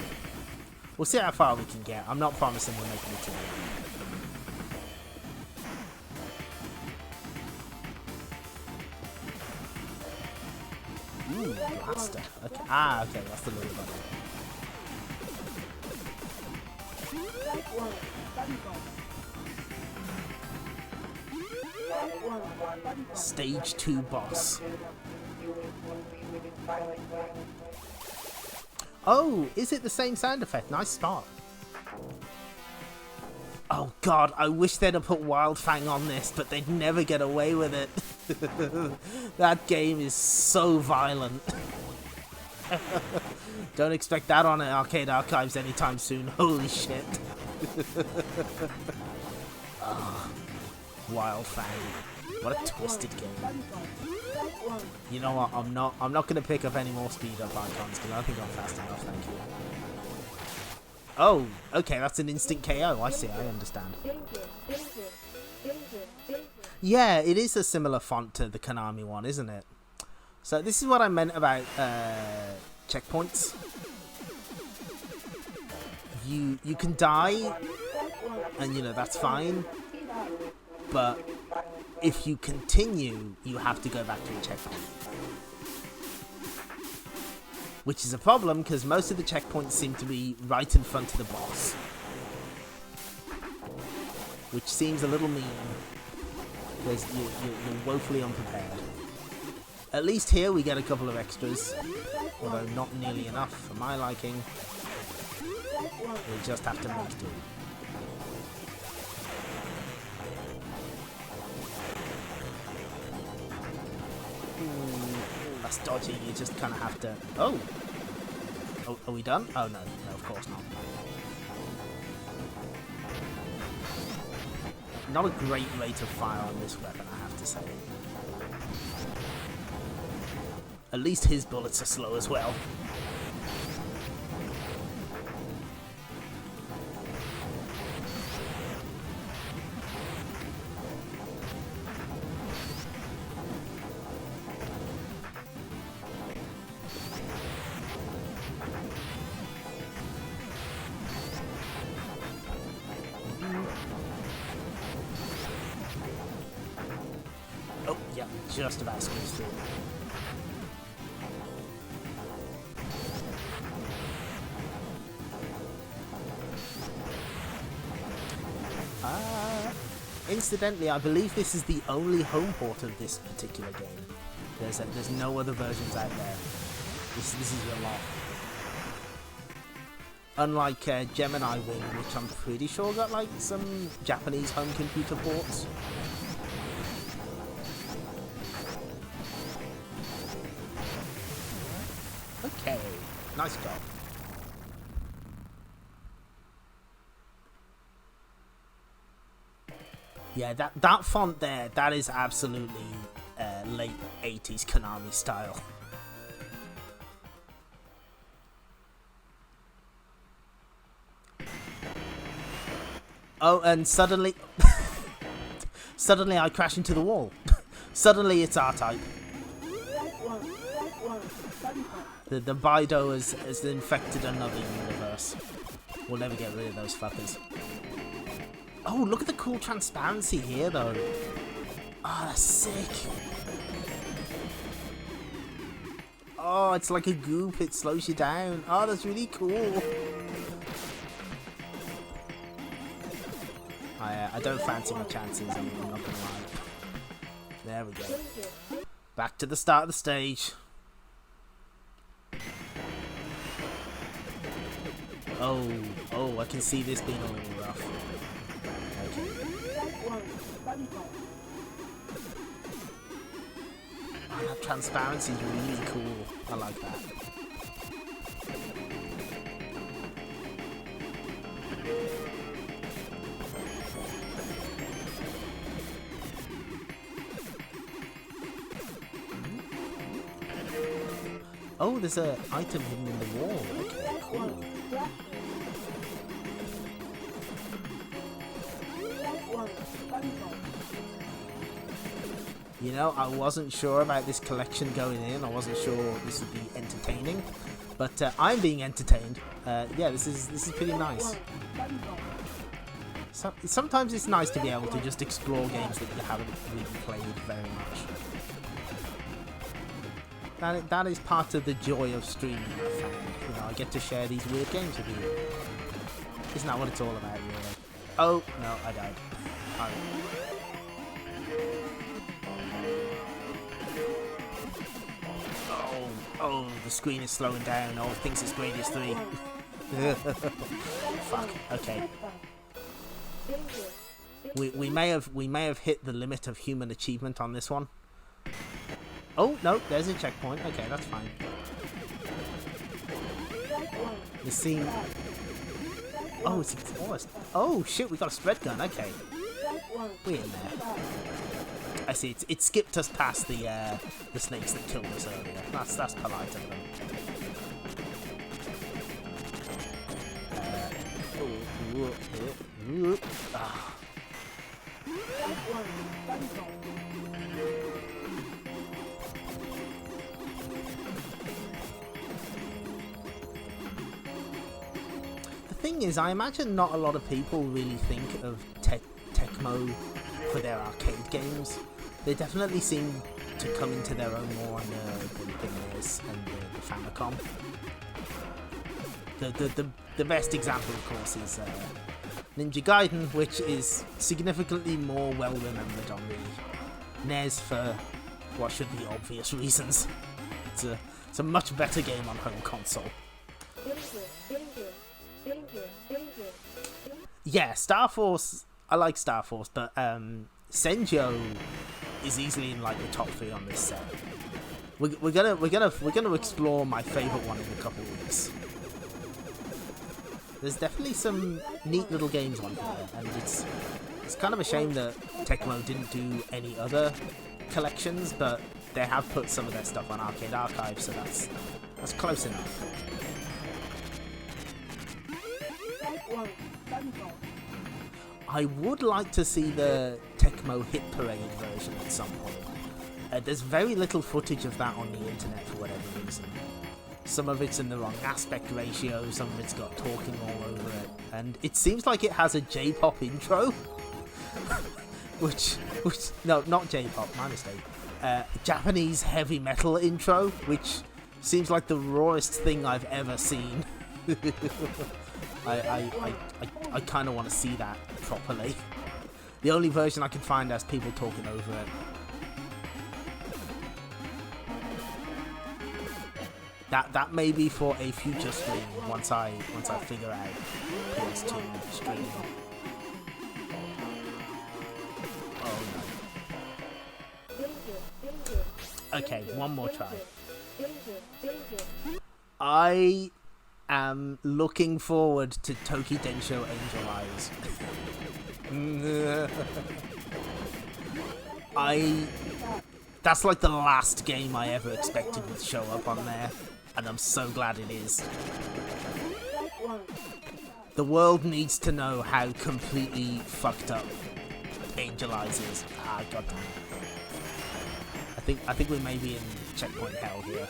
We'll see how far we can get. I'm not promising we're making it to the end. Ooh, blaster. Okay. Ah, okay, that's the little button. Stage 2 boss. Oh, is it the same sound effect? Nice start. Oh god, I wish they'd have put Wildfang on this, but they'd never get away with it. That game is so violent. Don't expect that on Arcade Archives anytime soon. Holy shit. Oh, Wildfang. What a twisted game. You know what? I'm not gonna pick up any more speed up icons because I think I'm fast enough. Thank you. Oh, okay, that's an instant KO. I see. I understand. Yeah, it is a similar font to the Konami one, isn't it? So this is what I meant about checkpoints. You can die, and you know that's fine. But if you continue, you have to go back to a checkpoint. Which is a problem, because most of the checkpoints seem to be right in front of the boss. Which seems a little mean, because you're woefully unprepared. At least here we get a couple of extras, although not nearly enough for my liking. We just have to make do. That's dodgy, you just kind of have to... Oh! Are we done? Oh no, no, of course not. Not a great rate of fire on this weapon, I have to say. At least his bullets are slow as well. Oh, yeah, just about squeezed through. Incidentally, I believe this is the only home port of this particular game. There's no other versions out there. This is a lot. Unlike Gemini Wing, which I'm pretty sure got like some Japanese home computer ports. Okay, nice job. Yeah, that font there, that is absolutely late 80s Konami style. Oh, and suddenly... suddenly I crash into the wall. Suddenly it's R-Type. The Bido has infected another universe. We'll never get rid of those fuckers. Oh, look at the cool transparency here, though. Oh, that's sick. Oh, it's like a goop. It slows you down. Oh, that's really cool. I don't fancy my chances, I'm not gonna lie. There we go. Back to the start of the stage. Oh, I can see this being a little rough. Oh, that transparency is really cool. I like that. Oh, there's an item hidden in the wall. Okay, cool. You know, I wasn't sure about this collection going in. I wasn't sure this would be entertaining, but I'm being entertained. Yeah, this is pretty nice. So, sometimes it's nice to be able to just explore games that you haven't really played very much. That is part of the joy of streaming, I found. You know, I get to share these weird games with you. Isn't that what it's all about, really? Oh, no, I died. Oh, the screen is slowing down. Oh, it thinks it's Gradius 3. Fuck. Okay. We may have hit the limit of human achievement on this one. Oh no, there's a checkpoint. Okay, that's fine. The scene. Oh, it's forest. Oh shit, we got a spread gun. Okay, we're in there. I see. It skipped us past the snakes that killed us earlier. That's polite of them. Ah. The thing is, I imagine not a lot of people really think of Tecmo for their arcade games. They definitely seem to come into their own more on the NES and the Famicom. The best example, of course, is Ninja Gaiden, which is significantly more well remembered on the NES for what should be obvious reasons. It's a much better game on home console. Yeah, Star Force. I like Star Force, but Senjyo is easily in like the top 3 on this set. We're gonna explore my favorite one in a couple of weeks. There's definitely some neat little games on here, and it's kind of a shame that Tecmo didn't do any other collections, but they have put some of their stuff on Arcade Archive, so that's close enough. I would like to see the Tecmo Hit Parade version at some point. There's very little footage of that on the internet for whatever reason. Some of it's in the wrong aspect ratio, some of it's got talking all over it, and it seems like it has a J-pop intro. which no, not J-pop, my mistake. Japanese heavy metal intro, which seems like the rawest thing I've ever seen. I kind of want to see that properly. The only version I can find has people talking over it. That may be for a future stream once I figure out PS2 streaming. Oh no. Okay, one more try. I am looking forward to Toki Densho Angel Eyes. That's like the last game I ever expected would show up on there, and I'm so glad it is. The world needs to know how completely fucked up Angel Eyes is. Ah, goddamn. I think we may be in checkpoint hell here.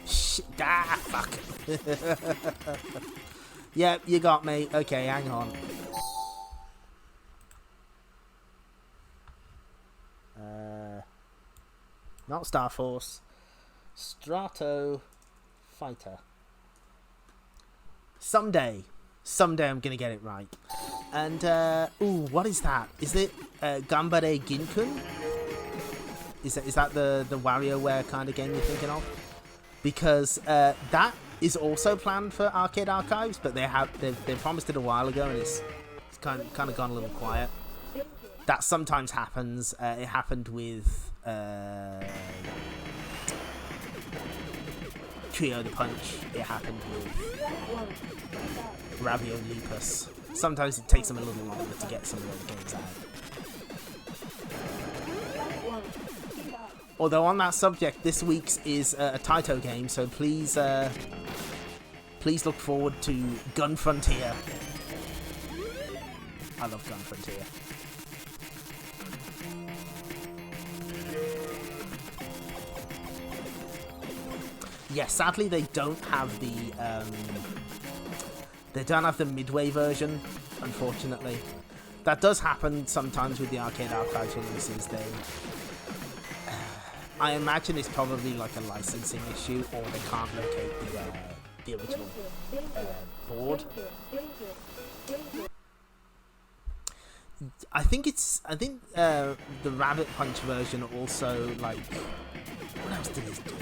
Shit, fuck. Yep, you got me. Okay, hang on. Not Star Force. Strato Fighter. Someday I'm gonna get it right. And ooh, what is that? Is it Gambare Ginkun? Is that the WarioWare kind of game you're thinking of? Because that is also planned for Arcade Archives, but they promised it a while ago, and It's kind of gone a little quiet. That sometimes happens. It happened with Trio the Punch. It happened with Ravio Lupus. Sometimes it takes them a little longer to get some of those games out. Although on that subject, this week's is a Taito game, so please please look forward to Gun Frontier. I love Gun Frontier. Yeah, sadly they don't have the midway version, unfortunately. That does happen sometimes with the Arcade Archives releases. I imagine it's probably like a licensing issue, or they can't locate the original board. I think the Rabbit Punch version also, like, what else did it do?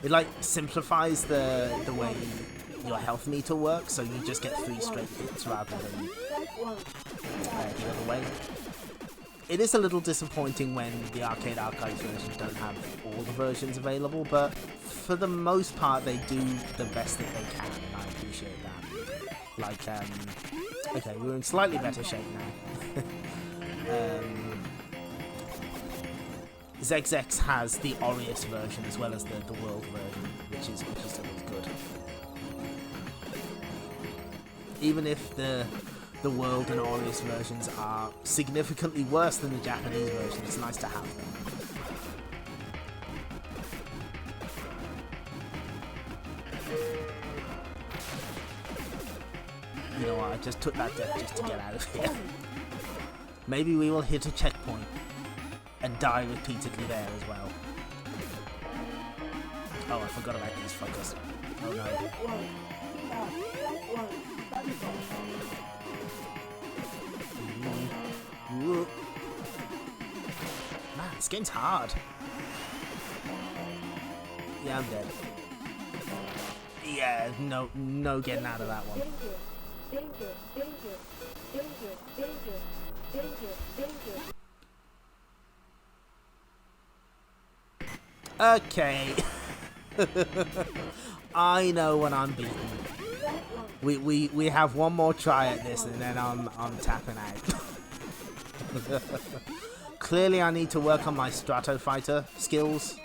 It like simplifies the way your health meter works, so you just get 3 straight hits rather than the other way. It is a little disappointing when the Arcade Archives versions don't have all the versions available, but for the most part they do the best that they can, and I appreciate that. Like, okay, we're in slightly better shape now. ZexX has the Aureus version as well as the World version, which is always good. Even if the World and Aureus versions are significantly worse than the Japanese version, it's nice to have them. You know what, I just took that death just to get out of here. Maybe we will hit a checkpoint and die repeatedly there as well. Oh, I forgot about these fuckers. Oh no. Man, this game's hard. Yeah, I'm dead. Yeah, no getting out of that one. Okay. I know when I'm beaten. We have one more try at this and then I'm tapping out. Clearly I need to work on my Strato Fighter skills.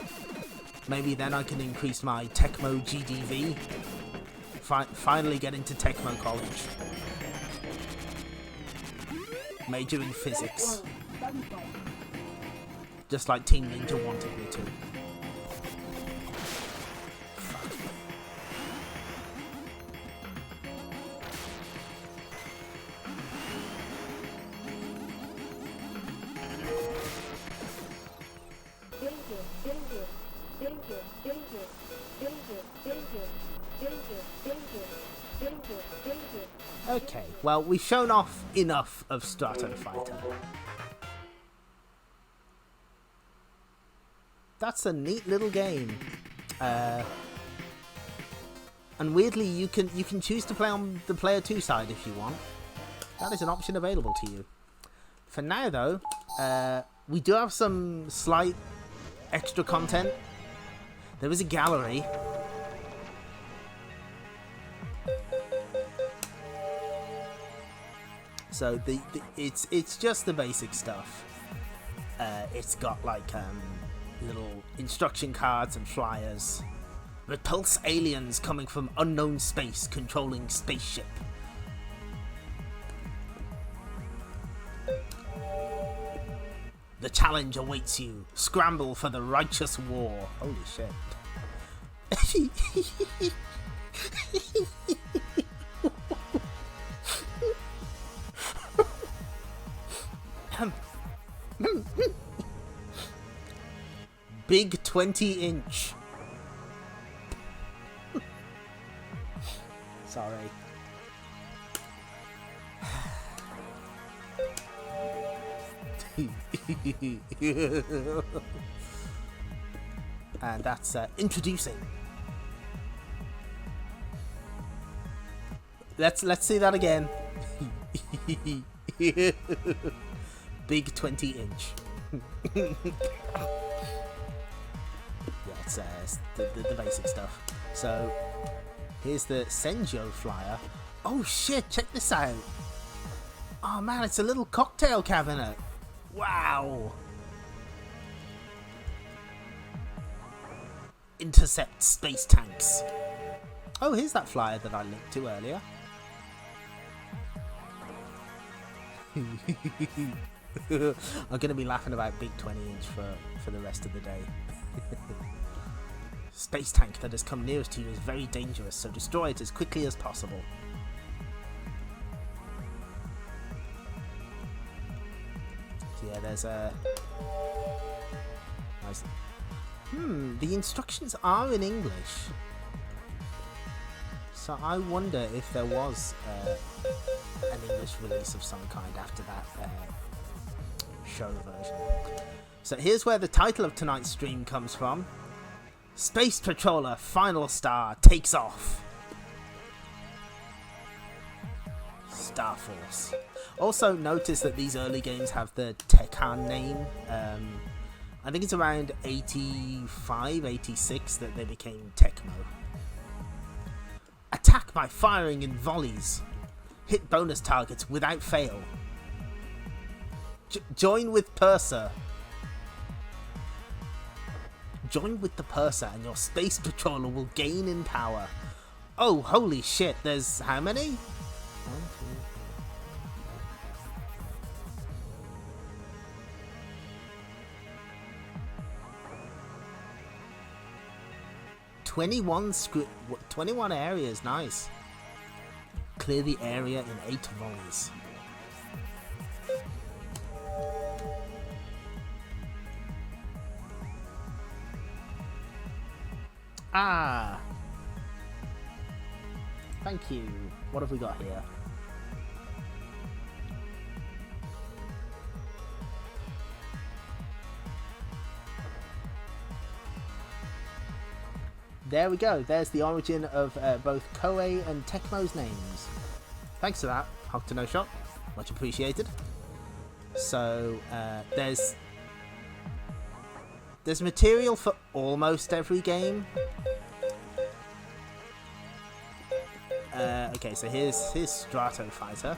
Maybe then I can increase my Tecmo GDV. Finally get into Tecmo College. Major in physics. Just like Team Ninja wanted me to. Okay, well, we've shown off enough of Strato Fighter. That's a neat little game. And weirdly, you can choose to play on the player 2 side if you want. That is an option available to you. For now, though, we do have some slight extra content. There is a gallery. So it's just the basic stuff. It's got like little instruction cards and flyers. Repulse aliens coming from unknown space controlling spaceship. The challenge awaits you. Scramble for the righteous war. Holy shit. Big 20-inch. Sorry. And that's introducing. Let's see that again. Big 20-inch. Yeah, it's the basic stuff. So, here's the Senjyo flyer. Oh shit, check this out. Oh man, it's a little cocktail cabinet. Wow. Intercept space tanks. Oh, here's that flyer that I linked to earlier. I'm going to be laughing about Big 20-inch for the rest of the day. Space tank that has come nearest to you is very dangerous, so destroy it as quickly as possible. So yeah, there's a... Nice. The instructions are in English. So I wonder if there was an English release of some kind after that show version. So here's where the title of tonight's stream comes from. Space Patroller Final Star takes off. Star Force. Also notice that these early games have the Tekken name. I think it's around 85, 86 that they became Tecmo. Attack by firing in volleys. Hit bonus targets without fail. Join with Purser. Join with the Purser and your Space Patroller will gain in power. Oh, holy shit, there's how many? 1, 2, 21 areas, nice. Clear the area in 8 volleys. Ah! Thank you. What have we got here? There we go. There's the origin of both Koei and Tecmo's names. Thanks for that, Hog to No Shop. Much appreciated. So there's material for almost every game. Okay, so here's Strato Fighter.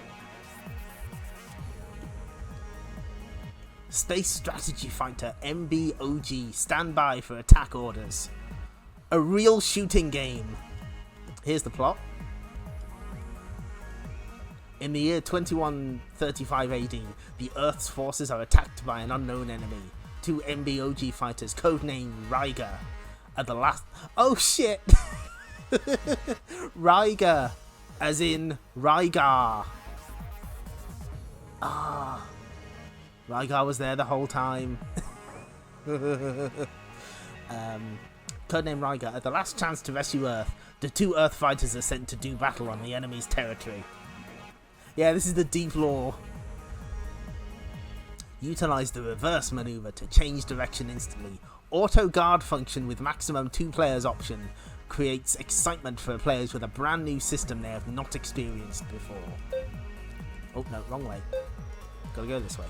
Space Strategy Fighter MBOG. Stand by for attack orders. A real shooting game. Here's the plot. In the year 2135 AD, the Earth's forces are attacked by an unknown enemy. 2 MBOG fighters, codenamed Riga, at the last... Oh shit! Riga, as in Rygar. Ah, Rygar was there the whole time. Codename Riga, at the last chance to rescue Earth, the 2 Earth fighters are sent to do battle on the enemy's territory. Yeah, this is the deep lore. Utilize the reverse maneuver to change direction instantly. Auto guard function with maximum 2 players option creates excitement for players with a brand new system they have not experienced before. Oh no, wrong way. Gotta go this way.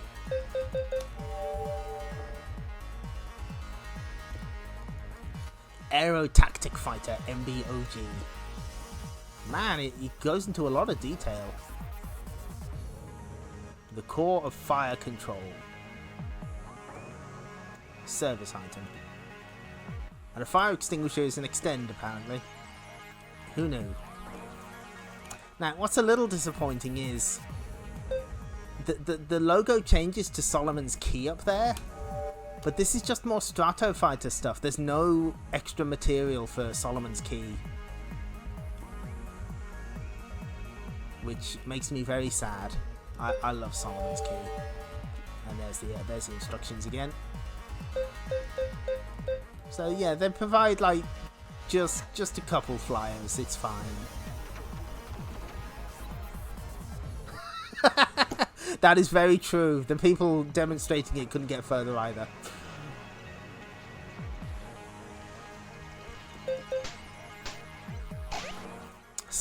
Aero Tactic Fighter MBOG. Man, it goes into a lot of detail. The core of fire control. Service item. And a fire extinguisher is an extend, apparently. Who knew? Now, what's a little disappointing is the logo changes to Solomon's Key up there, but this is just more Strato Fighter stuff. There's no extra material for Solomon's Key, which makes me very sad. I love Solomon's Key. And there's the instructions again. So yeah, they provide like just a couple flyers. It's fine. That is very true. The people demonstrating it couldn't get further either.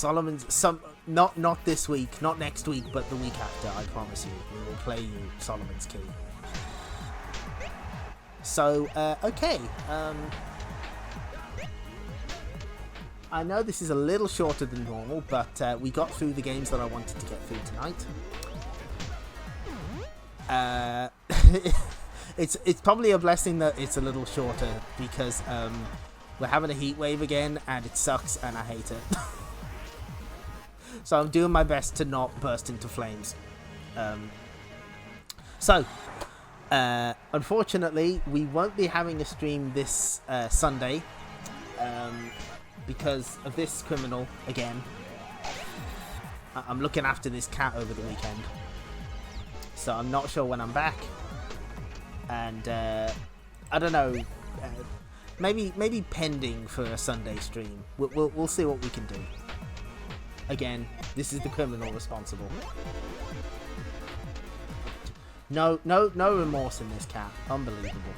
Solomon's not this week, not next week, but the week after. I promise you, we will play you Solomon's Key. So okay. I know this is a little shorter than normal, but we got through the games that I wanted to get through tonight. It's probably a blessing that it's a little shorter because we're having a heat wave again and it sucks and I hate it. So I'm doing my best to not burst into flames. Unfortunately, we won't be having a stream this Sunday because of this criminal again. I'm looking after this cat over the weekend, so I'm not sure when I'm back. And I don't know, maybe pending for a Sunday stream. We'll see what we can do. Again, this is the criminal responsible. No remorse in this cat. Unbelievable.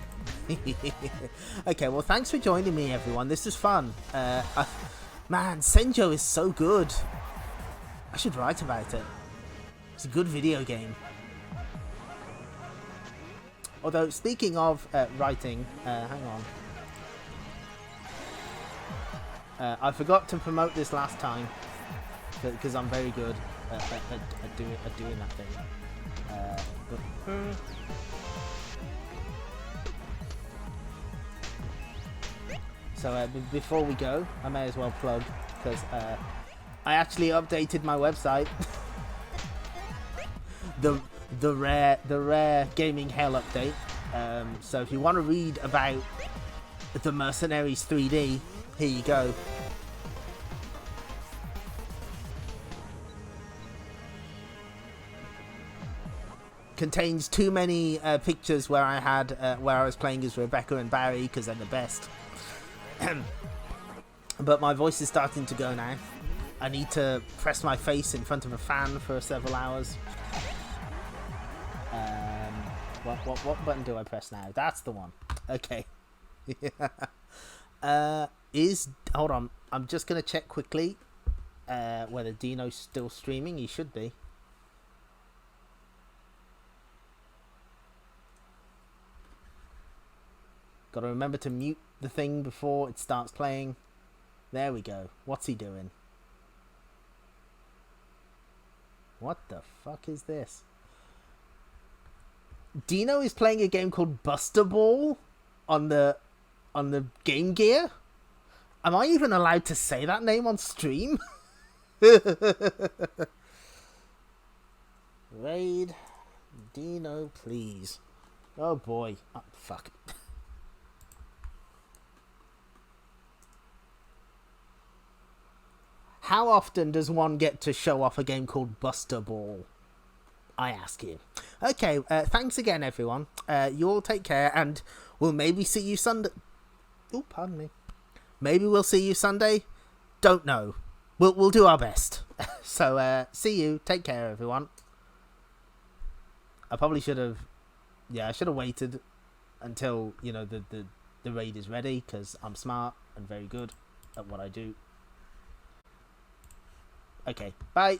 Okay, well, thanks for joining me, everyone. This is fun. Man, Senjyo is so good. I should write about it. It's a good video game. Although, speaking of writing, hang on. I forgot to promote this last time because I'm very good at doing that thing. So before we go, I may as well plug because I actually updated my website. the rare gaming hell update. So if you want to read about the Mercenaries 3D, here you go. Contains too many pictures where I was playing as Rebecca and Barry because they're the best. But my voice is starting to go now. I need to press my face in front of a fan for several hours. What button do I press now? That's the one. Okay. Hold on. I'm just gonna check quickly whether Dino's still streaming. He should be. Gotta remember to mute the thing before it starts playing. There we go. What's he doing? What the fuck is this? Dino is playing a game called Buster Ball on the Game Gear. Am I even allowed to say that name on stream? Raid Dino, please. Oh boy. Oh, fuck. How often does one get to show off a game called Buster Ball? I ask you. Okay, thanks again, everyone. You all take care, and we'll maybe see you Sunday. Oh, pardon me. Maybe we'll see you Sunday. Don't know. We'll do our best. So, see you. Take care, everyone. I probably should have... Yeah, I should have waited until, you know, the raid is ready, because I'm smart and very good at what I do. Okay, bye.